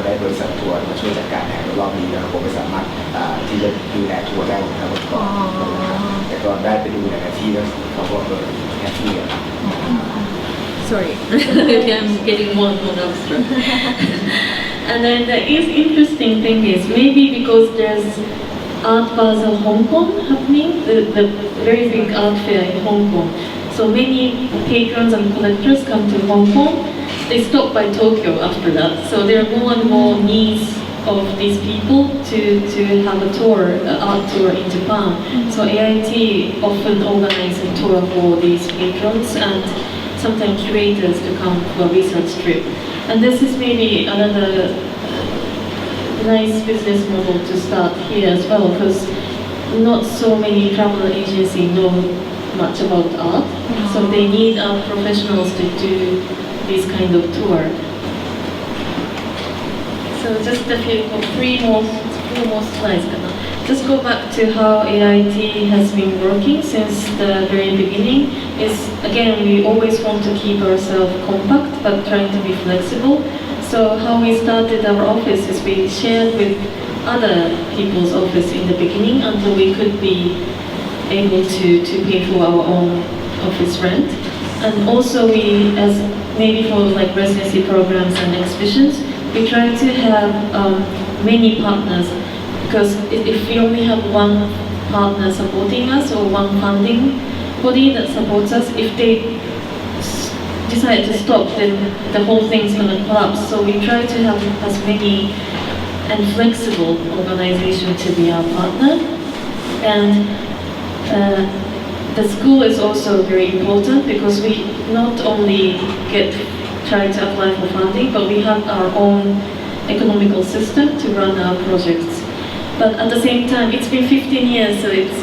ได้บริษัททัวร์มาช่วยจัดการแทนรอบนี้นะครับผมไม่สามารถที่จะดูแลทัวร์ได้ทั้งหมดก่อนแต่ก็ได้ไปดูในที่แล้วเขาก็แฮปปี้ครับ Sorry, I'm getting more and more abstract. And then the interesting thing is maybe because there's Art Basel Hong Kong happening, the very big art fair in Hong Kong. So many patrons and collectors come to Hong Kong. They stop by Tokyo after that. So there are more and more needs of these people to have a tour, art tour in Japan. So AIT often organizes a tour for these patrons and sometimes curators to come for a research trip. And this is maybe another nice business model to start here as well, because not so many travel agencies know much about art, so they need art professionals to do this kind of tour. So just three more slides. Just go back to how AIT has been working since the very beginning. Is again, we always want to keep ourselves compact but trying to be flexible. So how we started our office is we shared with other people's office in the beginning until we could be able to pay for our own office rent. And also we, as maybe for like residency programs and exhibitions, we try to have many partners, because if we only have one partner supporting us or one funding body that supports us, if they decide to stop, then the whole thing's going to collapse. So we try to have as many and flexible organization to be our partner. And the school is also very important because we not only try to apply for funding, but we have our own economical system to run our projects. But at the same time, it's been 15 years, so it's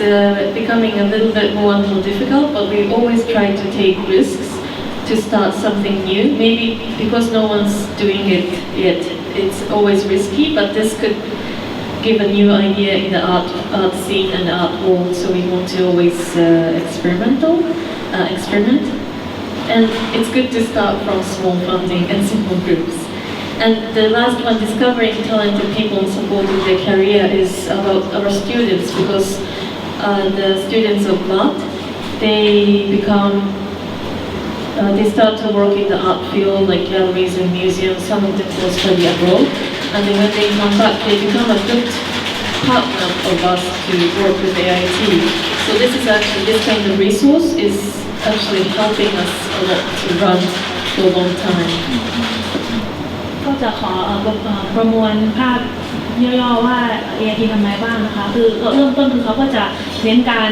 becoming a little bit more and more difficult, but we always try to take risks to start something new. Maybe because no one's doing it yet, it's always risky, but this could give a new idea in the art scene and the art world, so we want to always experiment. And it's good to start from small funding and simple groups. And the last one, discovering talented people and supporting their career, is about our students, because the students of art, they start to work in the art field, like galleries and museums. Some of them will study abroad, and then when they come back, they become a good partner of us to work with AIT. So this kind of resource is actually helping us a lot to run for a long time. ก็จะขอประมวลภาพย่อๆว่า AIT ทำอะไรบ้างนะคะคือเริ่มต้นคือเขาก็จะเน้นการ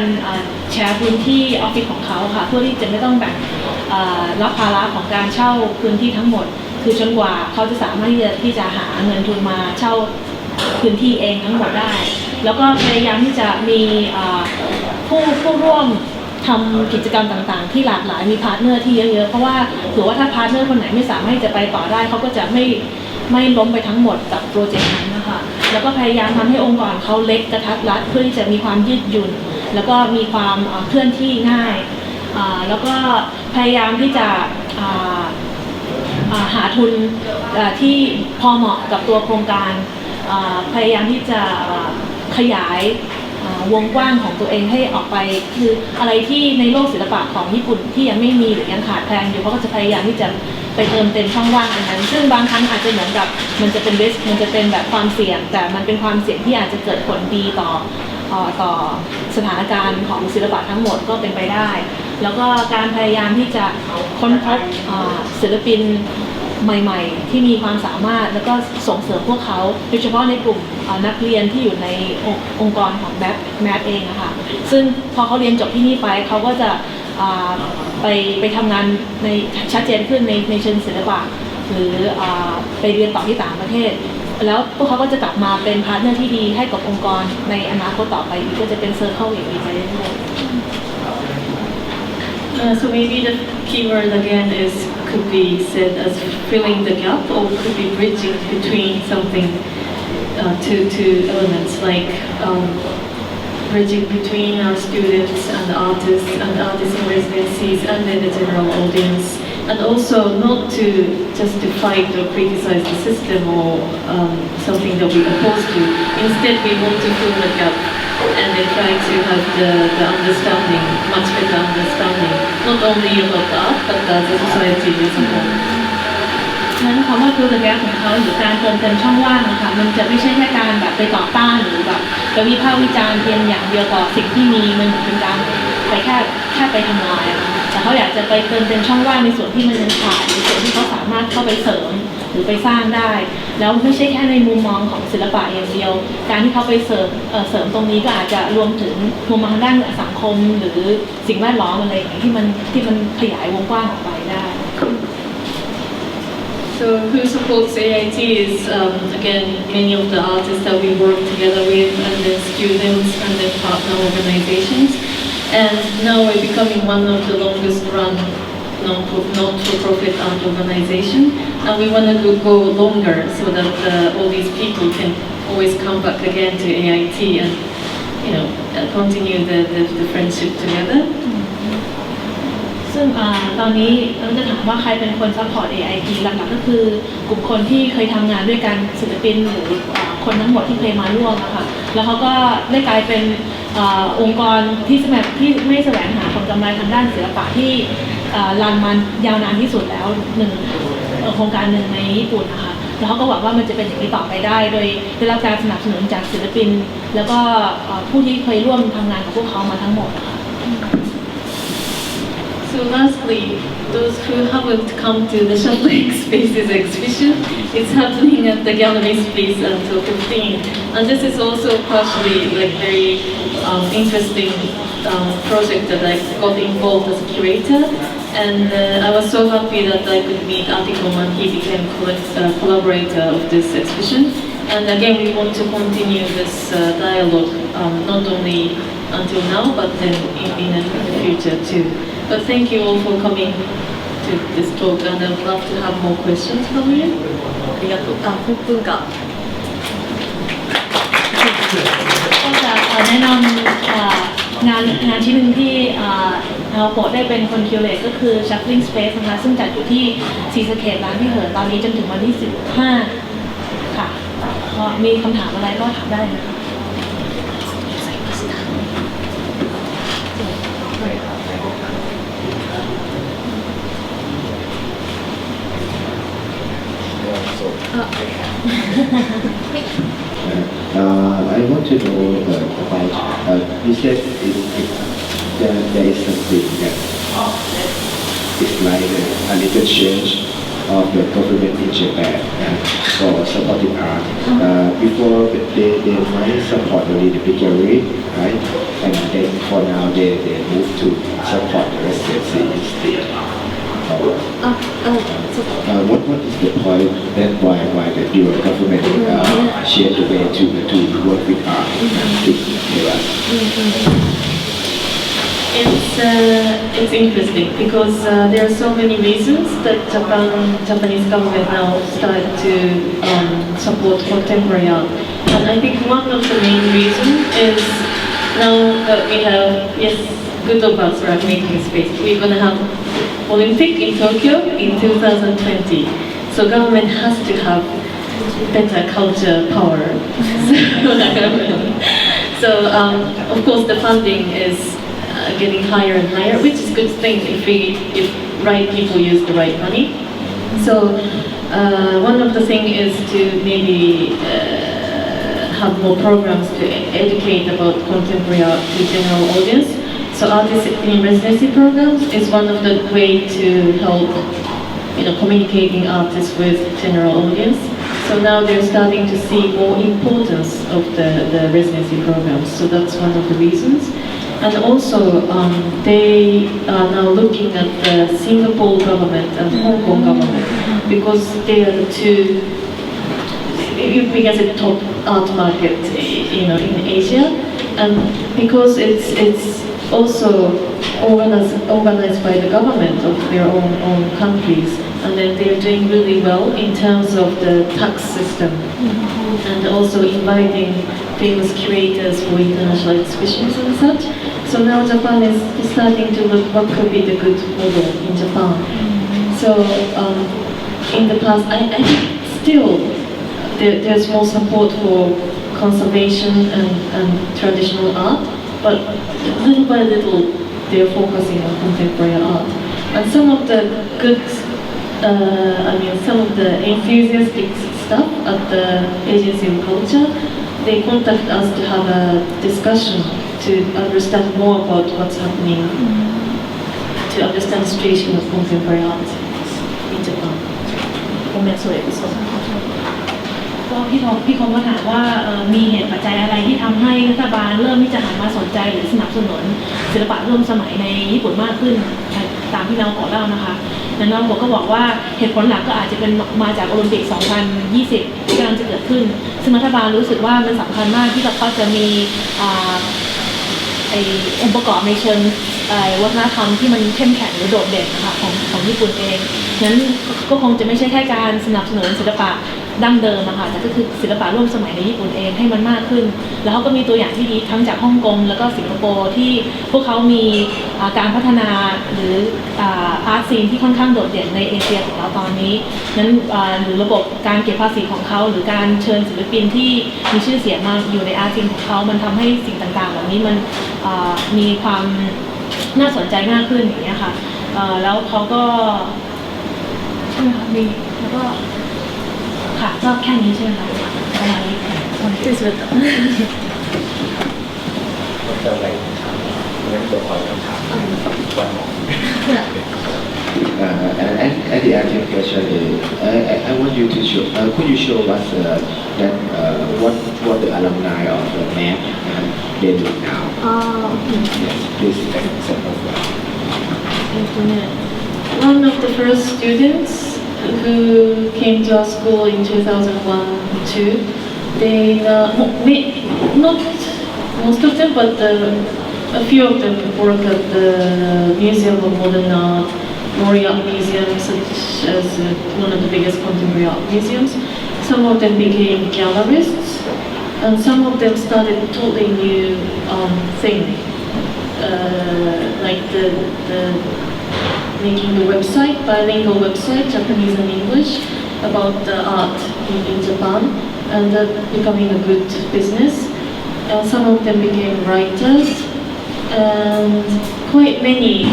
แชร์พื้นที่ออฟฟิศของเขาค่ะเพื่อที่จะไม่ต้องแบ่งรับภาระของการเช่าพื้นที่ทั้งหมดคือจนกว่าเขาจะสามารถที่จะหาเงินทุนมาเช่าพื้นที่เองทั้งหมดได้แล้วก็พยายามที่จะมีผู้ร่วมทำกิจกรรมต่างๆที่หลากหลายมีพาร์ทเนอร์ที่เยอะๆเพราะว่าถือว่าถ้าพาร์ทเนอร์คนไหนไม่สามารถจะไปต่อได้เขาก็จะไม่ล้มไปทั้งหมดกับโปรเจกต์นั้นนะคะแล้วก็พยายามทำให้องค์กรเขาเล็กกระทัดรัดเพื่อที่จะมีความยืดหยุ่นแล้วก็มีความเคลื่อนที่ง่ายแล้วก็พยายามที่จะหาทุนที่พอเหมาะกับตัวโครงการพยายามที่จะขยายวงกว้างของตัวเองให้ออกไปคืออะไรที่ในโลกศิลปะของญี่ปุ่นที่ยังไม่มีหรือยังขาดแคลนอยู่เขาก็จะพยายามที่จะไปเติมเต็มช่องว่างตรงนั้นซึ่งบางครั้งอาจจะเหมือนกับมันจะเป็นริสก์มันจะเป็นแบบความเสี่ยงแต่มันเป็นความเสี่ยงที่อาจจะเกิดผลดีต่อสถานการณ์ของศิลปะทั้งหมดก็เป็นไปได้แล้วก็การพยายามที่จะค้นพบศิลปินใหม่ๆที่มีความสามารถแล้วก็ส่งเสริมพวกเขาโดยเฉพาะในกลุ่มนักเรียนที่อยู่ในองค์กรของแมทเองอะค่ะซึ่งพอเขาเรียนจบที่นี่ไปเขาก็จะไปทำงานในชัดเจนขึ้นในเชิงศิลปะหรือไปเรียนต่อที่ต่างประเทศแล้วพวกเขาก็จะกลับมาเป็นพาร์ทเนอร์ที่ดีให้กับองค์กรในอนาคตต่อไปอีกก็จะเป็นเซอร์เคิลอย่างนี้ไปเรื่อยๆSo maybe the keyword again could be said as filling the gap, or could be bridging between something, two elements, like bridging between our students and artists in residencies and then the general audience, and also not to just to fight or criticize the system or something that we oppose to. Instead, we want to fill the gap and then try to have the understanding, much better understanding, not only about the art, but the society as a whole. นั้นคำว่า fill the gap ของเขาหรือการเติมเต็มช่องว่างนะคะมันจะไม่ใช่แค่การแบบไปต่อต้านหรือแบบไปวิพากษ์วิจารณ์เพียงอย่างเดียวต่อสิ่งที่มีมันเป็นการไปแค่ไปทำลายแต่เขาอยากจะไปเติมเต็มช่องว่างในส่วนที่มันยังขาดในส่วนที่เขาสามารถเข้าไปเสริมหรือไปสร้างได้แล้วไม่ใช่แค่ในมุมมองของศิลปะอย่างเดียวการที่เขาไปเสริมตรงนี้ก็อาจจะรวมถึงมุมมองด้านสังคมหรือสิ่งแวดล้อมอะไรอย่างที่มันขยายวงกว้างออกไปได้ So who supports AIT is again many of the artists that we work together with, and then students and then partner organizations. And now we're becoming one of the longest run not-for-profit art organization, and we want to go longer so that all these people can always come back again to AIT and continue the friendship together. ซึ่งตอนนี้เราจะถามว่าใครเป็นคนซัพพอร์ต AIT หลักๆก็คือกลุ่มคนที่เคยทำงานด้วยกันศิลปินหรือคนทั้งหมดที่เคยมาร่วมนะคะแล้วเขาก็ได้กลายเป็นองค์กรที่ไม่แสวงหาผลกำไรทางด้านศิลปะที่รันมายาวนานที่สุดแล้วโครงการหนึ่งในญี่ปุ่นนะคะแล้วเขาก็หวังว่ามันจะเป็นอย่างนี้ต่อไปได้โดยได้รับการสนับสนุนจากศิลปินแล้วก็ผู้ที่เคยร่วมทำงานกับพวกเขามาทั้งหมดนะคะSo So lastly, those who haven't come to the Shuttling Spaces exhibition, it's happening at the gallery space until 15. And this is also partially like very interesting project that I got involved as a curator. And I was so happy that I could meet Article and he became collaborator of this exhibition. And again, we want to continue this dialogue, not only until now, but then in the future too. But thank you all for coming to this talk, and I would love to have more questions from you. ありがとう。本文化。ก็จะแนะนำงานชิ้นหนึ่งที่นาโอโกะได้เป็นคนคิวเรตก็คือ Shuttling Space นะคะซึ่งจัดอยู่ที่ศรีสะเกษร้านที่เหินตอนนี้จนถึงวันที่ 15 ค่ะก็มีคำถามอะไรก็ถามได้นะคะ I want to know about, you said there is something that is like a little change of the government in Japan for supporting art. Before they might support only the big gallery, right? And then for now they move to support the residency instead. What is the point then why the your government changed the way to work with art to give us? It's interesting because there are so many reasons that Japanese government now started to support contemporary art. And I think one of the main reasons is now that we have, yes, good of us are making space. We're going to have Olympic in Tokyo in 2020. So government has to have better culture power. So of course the funding is getting higher and higher, which is a good thing if right people use the right money. So one of the things is to maybe have more programs to educate about contemporary art to general audience. So artists in residency programs is one of the way to help, communicating artists with general audience. So now they're starting to see more importance of the residency programs. So that's one of the reasons. And also, they are now looking at the Singapore government and Hong Kong government because they are the two, because it's top art market, in Asia, and because it's also organized by the government of their own countries, and then they're doing really well in terms of the tax system, and also inviting famous curators for international exhibitions and such. So now Japan is starting to look what could be the good model in Japan. So in the past, I think still there's more support for conservation and traditional art, but little by little they're focusing on contemporary art. And some of the good, some of the enthusiastic stuff at the Agency of Culture, they contact us to have a discussion to understand more about what's happening, to understand the situation of contemporary art in Japan. ก็พี่คงก็ถามว่ามีเหตุปัจจัยอะไรที่ทำให้รัฐบาลเริ่มที่จะหันมาสนใจหรือสนับสนุนศิลปะร่วมสมัยในญี่ปุ่นมากขึ้นตามที่เราขอเล่านะคะแล้วน้องก็บอกว่าเหตุผลหลักก็อาจจะเป็นมาจากโอลิมปิก 2020 ที่กำลังจะเกิดขึ้นซึ่งรัฐบาลรู้สึกว่ามันสำคัญมากที่เขาจะมีองค์ประกอบในเชิงวัฒนธรรมที่มันเข้มแข็งหรือโดดเด่นนะคะของญี่ปุ่นเองนั้นก็คงจะไม่ใช่แค่การสนับสนุนศิลปะดั้งเดิมนะคะแต่ก็คือศิลปะร่วมสมัยในญี่ปุ่นเองให้มันมากขึ้นแล้วเขาก็มีตัวอย่างที่ดีทั้งจากฮ่องกงแล้วก็สิงคโปร์ที่พวกเขามีการพัฒนาหรืออาร์ตซีนที่ค่อนข้างโดดเด่นในเอเชียของเราตอนนี้นั้นหรือระบบการเก็บภาษีของเขาหรือการเชิญศิลปินที่มีชื่อเสียงมาอยู่ในอาร์ตซีนของเขามันทำให้สิ่งต่างๆเหล่านี้มันมีความน่าสนใจมากขึ้นอย่างนี้ค่ะแล้วเขาก็ใช่ไหมคะมีแล้วก็ค่ะก็แค่นี้ใช่ไหมคะประมาณนี้ที่สุดอะไรงั้นตัวคอยคำถามวันหมอ And the active question is, I want you to show. Could you show us that what the alumni of MAP they do now? Yes, please example. One of the first students who came to our school in 2001-2, they not most of them, but a few of them work at the Museum of Modern Art, Mori Art Museum, such as one of the biggest contemporary art museums. Some of them became gallerists, and some of them started a totally new thing, like the making the website, bilingual website, Japanese and English, about the art in Japan, and that becoming a good business. And some of them became writers, and quite many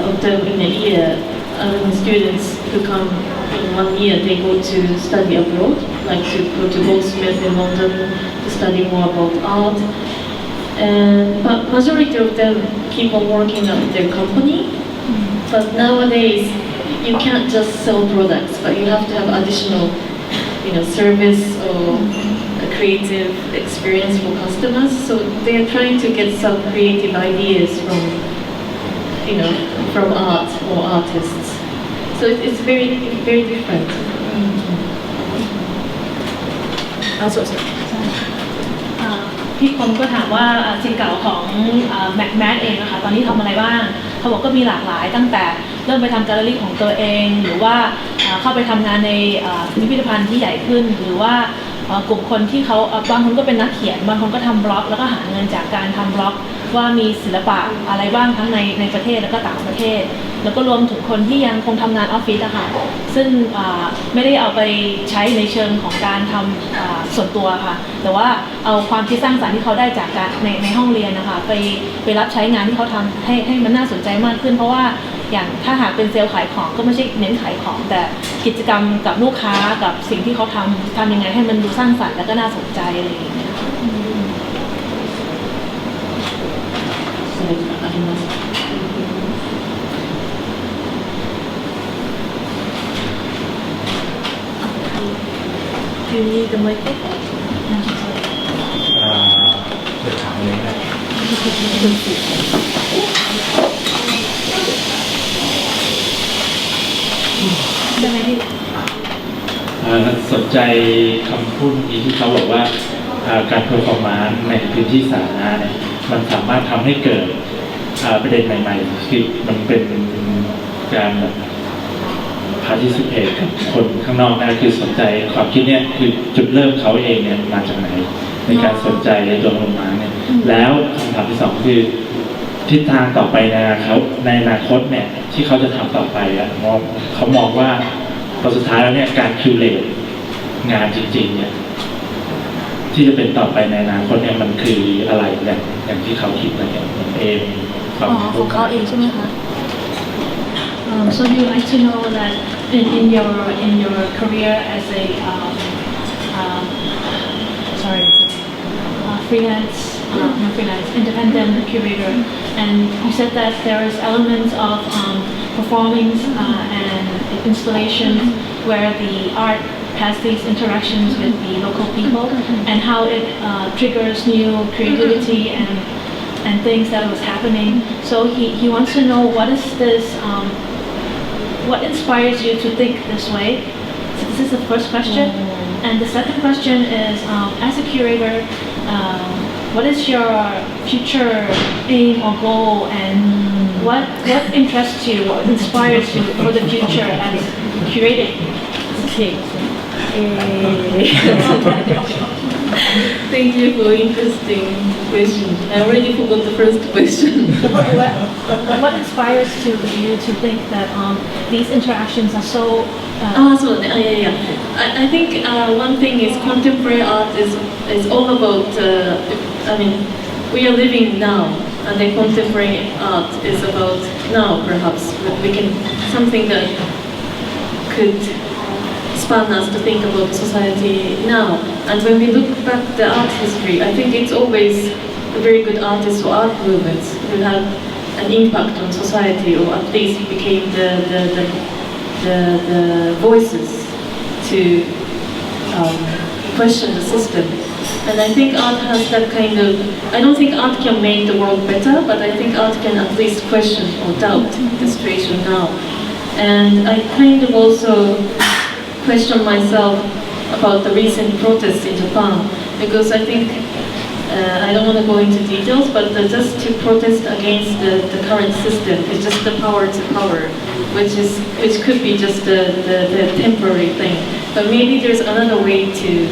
of them in a year, students who come in 1 year, they go to study abroad, like to go to Goldsmith in London to study more about art. But majority of them keep on working at their company. But nowadays, you can't just sell products, but you have to have additional, service or a creative experience for customers. So they are trying to get some creative ideas from art or artists. So it's very, very different. พี่คมก็ถามว่าศิษย์เก่าของแมทเองนะคะตอนนี้ทำอะไรบ้างเขาบอกก็มีหลากหลายตั้งแต่เริ่มไปทำแกลเลอรี่ของตัวเองหรือว่าเข้าไปทำงานในพิพิธภัณฑ์ที่ใหญ่ขึ้นหรือว่ากลุ่มคนที่เขาบางคนก็เป็นนักเขียนบางคนก็ทำบล็อกแล้วก็หาเงินจากการทำบล็อกว่ามีศิลปะอะไรบ้างทั้งในประเทศแล้วก็ต่างประเทศแล้วก็รวมถึงคนที่ยังคงทำงานออฟฟิศอะค่ะซึ่งไม่ได้เอาไปใช้ในเชิงของการทำส่วนตัวค่ะแต่ว่าเอาความคิดสร้างสรรค์ที่เขาได้จากการในห้องเรียนนะคะไปรับใช้งานที่เขาทำให้มันน่าสนใจมากขึ้นเพราะว่าอย่างถ้าหากเป็นเซลล์ขายของก็ไม่ใช่เน้นขายของแต่กิจกรรมกับลูกค้ากับสิ่งที่เขาทำยังไงให้มันดูสร้างสรรค์แล้วก็น่าสนใจอะไรอย่างเงี้ยDo you need the microphone? เดี๋ยวถามเลยนะ สนใจคำพูดนี้ที่เขาบอกว่าการเพอร์ฟอร์มานซ์ในพื้นที่สาธารณะเนี่ยมันสามารถทำให้เกิดประเด็นใหม่ๆคือมันเป็นการแบบ participate กับคนข้างนอกนะคือสนใจความคิดเนี่ยคือจุดเริ่มเขาเองเนี่ยมาจากไหนในการสนใจตัวเพอร์ฟอร์มานซ์เนี่ยแล้วคำถามที่สองคือทิศทางต่อไปในอนาคตเนี่ยที่เขาจะทำต่อไปเขามองว่าพอสุดท้ายแล้วเนี่ยการคิวเลตงานจริงๆเนี่ยที่จะเป็นต่อไปในอนาคตเนี่ยมันคืออะไรอย่างที่เขาคิดเนี่ยเองของเขาเองใช่ไหมคะ So you like to know that in your career as a independent curator, and you said that there is elements of performings and installations where the art has these interactions with the local people and how it triggers new creativity and things that was happening. So he wants to know what is this, what inspires you to think this way? So this is the first question. And the second question is, as a curator, what is your future aim or goal, and what interests you, what inspires you for the future as curating? Okay. Thank you for interesting question. I already forgot the first question. What inspires you to think that these interactions are so? I think one thing is contemporary art is all about. We are living now, and the contemporary art is about now. Perhaps we can something that could span us to think about society now. And when we look back the art history, I think it's always a very good artists or art movements who have an impact on society, or at least became the voices to question the system. And I think art has that kind of, I don't think art can make the world better, but I think art can at least question or doubt the situation now. And I kind of also question myself about the recent protests in Japan, because I think, I don't want to go into details, but just to protest against the current system is just the power to power, which could be just the temporary thing. But maybe there's another way to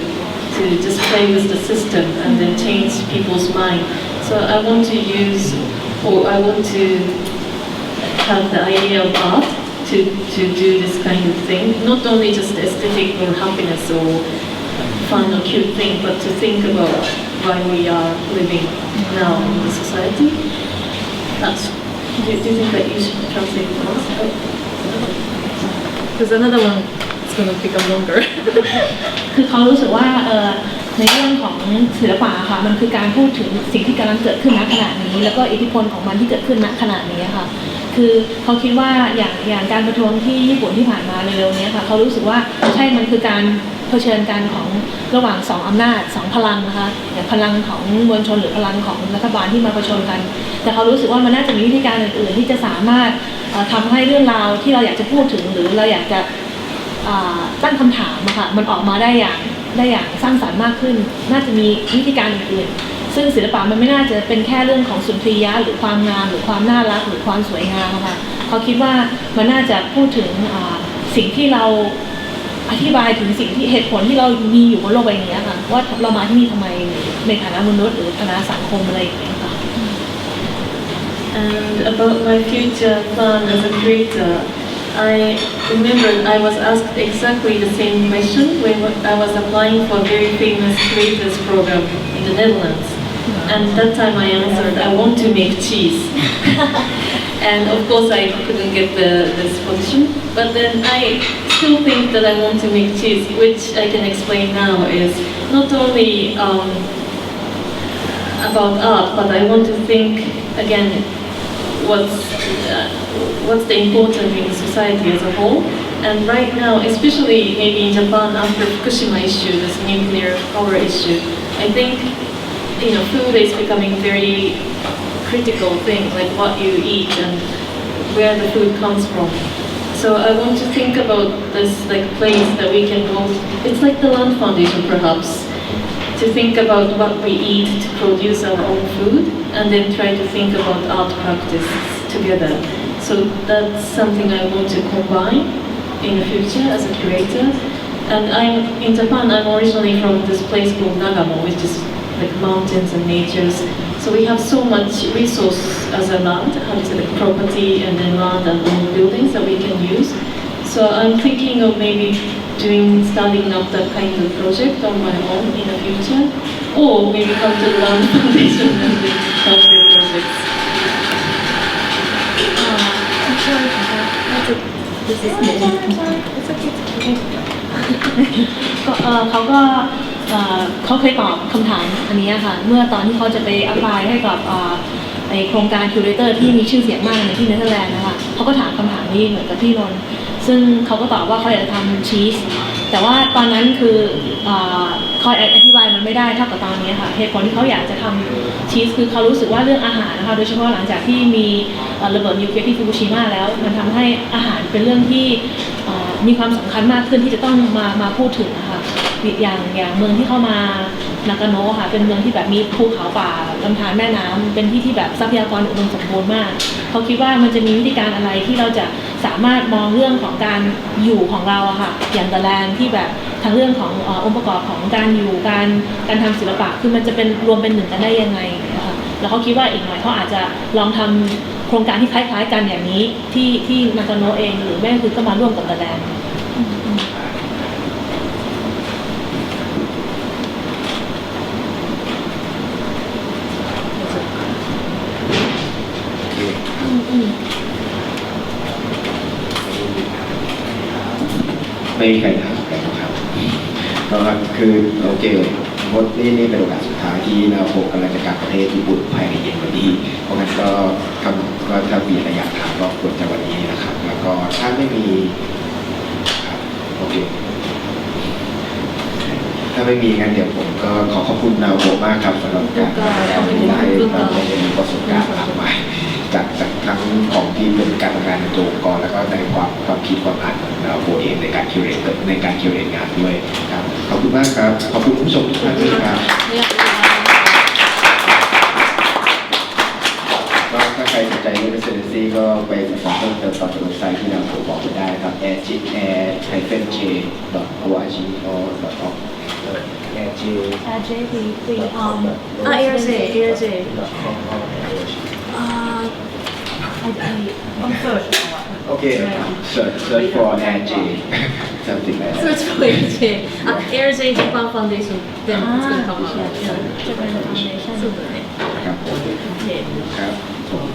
just play with the system and then change people's mind. So I want to use, or I want to have the idea of art to do this kind of thing, not only just aesthetic or happiness or fun or cute thing, but to think about why we are living now in the society. That's, do you think that you should translate this? Because another one is going to become longer. คือเขารู้สึกว่าในเรื่องของศิลปะค่ะมันคือการพูดถึงสิ่งที่กำลังเกิดขึ้นณขณะนี้แล้วก็อิทธิพลของมันที่เกิดขึ้นณขณะนี้ค่ะคือเขาคิดว่าอย่างการประท้วงที่ญี่ปุ่นที่ผ่านมาเร็วๆนี้ค่ะเขารู้สึกว่าใช่มันคือการเผชิญกันของระหว่างสองอำนาจสองพลังนะคะอย่างพลังของมวลชนหรือพลังของรัฐบาลที่มาเผชิญกันแต่เขารู้สึกว่ามันน่าจะมีวิธีการอื่นๆที่จะสามารถทำให้เรื่องราวที่เราอยากจะพูดถึงหรือเราอยากจะตั้งคำถามค่ะมันออกมาได้อย่างสร้างสรรค์มากขึ้นน่าจะมีวิธีการอื่นๆซึ่งศิลปะมันไม่น่าจะเป็นแค่เรื่องของสุนทรียะหรือความงามหรือความน่ารักหรือความสวยงามค่ะเขาคิดว่ามันน่าจะพูดถึงสิ่งที่เราอธิบายถึงสิ่งที่เหตุผลที่เรามีอยู่บนโลกใบนี้ค่ะว่าเรามาที่นี่ทำไมในฐานะมนุษย์หรือฐานะสังคมอะไรอย่างเงี้ยค่ะ And about my future plan as a creator, I remember I was asked exactly the same question when I was applying for a very famous creators program in the Netherlands. And that time I answered, I want to make cheese. And of course I couldn't get this position. But then I still think that I want to make cheese, which I can explain now is not only about art, but I want to think again what's the importance in society as a whole. And right now, especially maybe in Japan after Fukushima issue, this nuclear power issue, I think food is becoming very critical thing, like what you eat and where the food comes from. So I want to think about this like place that we can go. It's like the Land Foundation perhaps, to think about what we eat to produce our own food, and then try to think about art practice together. So that's something I want to combine in the future as a curator. And in Japan, I'm originally from this place called Nagano, which is like mountains and natures. So we have so much resource as a land, like property and then land and own buildings that we can use. So I'm thinking of maybe starting up that kind of project on my own in the future, or maybe come to the Land Foundation and then help their projects. I'm sorry for that. This is me. It's okay. เขาเคยตอบคำถามอันนี้ค่ะเมื่อตอนที่เขาจะไปอัพพลายให้กับในโครงการคิวเรเตอร์ที่มีชื่อเสียงมากในที่เนเธอร์แลนด์นะคะเขาก็ถามคำถามนี้เหมือนกับพี่นนท์ซึ่งเขาก็ตอบว่าเขาอยากจะทำชีสแต่ว่าตอนนั้นคือเขาอธิบายมันไม่ได้เท่ากับตอนนี้ค่ะเหตุผลที่เขาอยากจะทำชีสคือเขารู้สึกว่าเรื่องอาหารนะคะโดยเฉพาะหลังจากที่มีระเบิดนิวเคลียร์ที่ฟุกุชิมะแล้วมันทำให้อาหารเป็นเรื่องที่มีความสำคัญมากขึ้นที่จะต้องมาพูดถึงนะคะอย่างเมืองที่เข้ามานากาโนะค่ะเป็นเมืองที่แบบมีภูเขาป่าลำธารแม่น้ำเป็นที่แบบทรัพยากรอุดมสมบูรณ์มากเขาคิดว่ามันจะมีวิธีการอะไรที่เราจะสามารถมองเรื่องของการอยู่ของเราอะค่ะอย่างThe Landที่แบบทั้งเรื่องขององค์ประกอบของการอยู่การทำศิลปะคือมันจะเป็นรวมเป็นหนึ่งกันได้ยังไงนะคะแล้วเขาคิดว่าอีกหน่อยเขาอาจจะลองทำโครงการที่คล้ายๆกันอย่างนี้ที่นากาโนะเองหรือแม่คือก็มาร่วมกับThe Landไม่มีใครถามกันนะครับเพราะว่าคือโอเคมดนี่เป็นโอกาสสุด ท้ายที่นาโอกะกำลังจะกลับประเทศญี่ปุ่นภายในเย็นวันนี้เพราะงั้นก็ถ้ามีอะไรอยากถามก็ควรจะวันนี้นะครับแล้วก็ถ้าไม่มีโอเคถ้าไม่มีงั้นเดี๋ยวผมก็ขอขอบคุณนาโอกะมากครับสำหรับการวันนี้ให้เราได้เรียนรู้ประสบการณ์มากมายจากทั้งของที่เป็นการทำงานในตัวองค์กรแล้วก็ในความคิดความอ่านของนาโอกะเองในการคิวเรตงานด้วยครับขอบคุณมากครับขอบคุณผู้ชมทุกท่านด้วยครับก็ถ้าใครสนใจเรื่อง residency ก็ไปศึกษาเพิ่มเติมต่อจากเว็บไซต์ที่นาโอกะบอกไปได้ครับ air-j.org air-j AirJต้องเสิร์ชเอาอะ Okay, search for AirJ, something like that. search for AirJ AirJ Japan Foundation then it's gonna come up จะเป็น foundation そうだねครับ OK ครับผม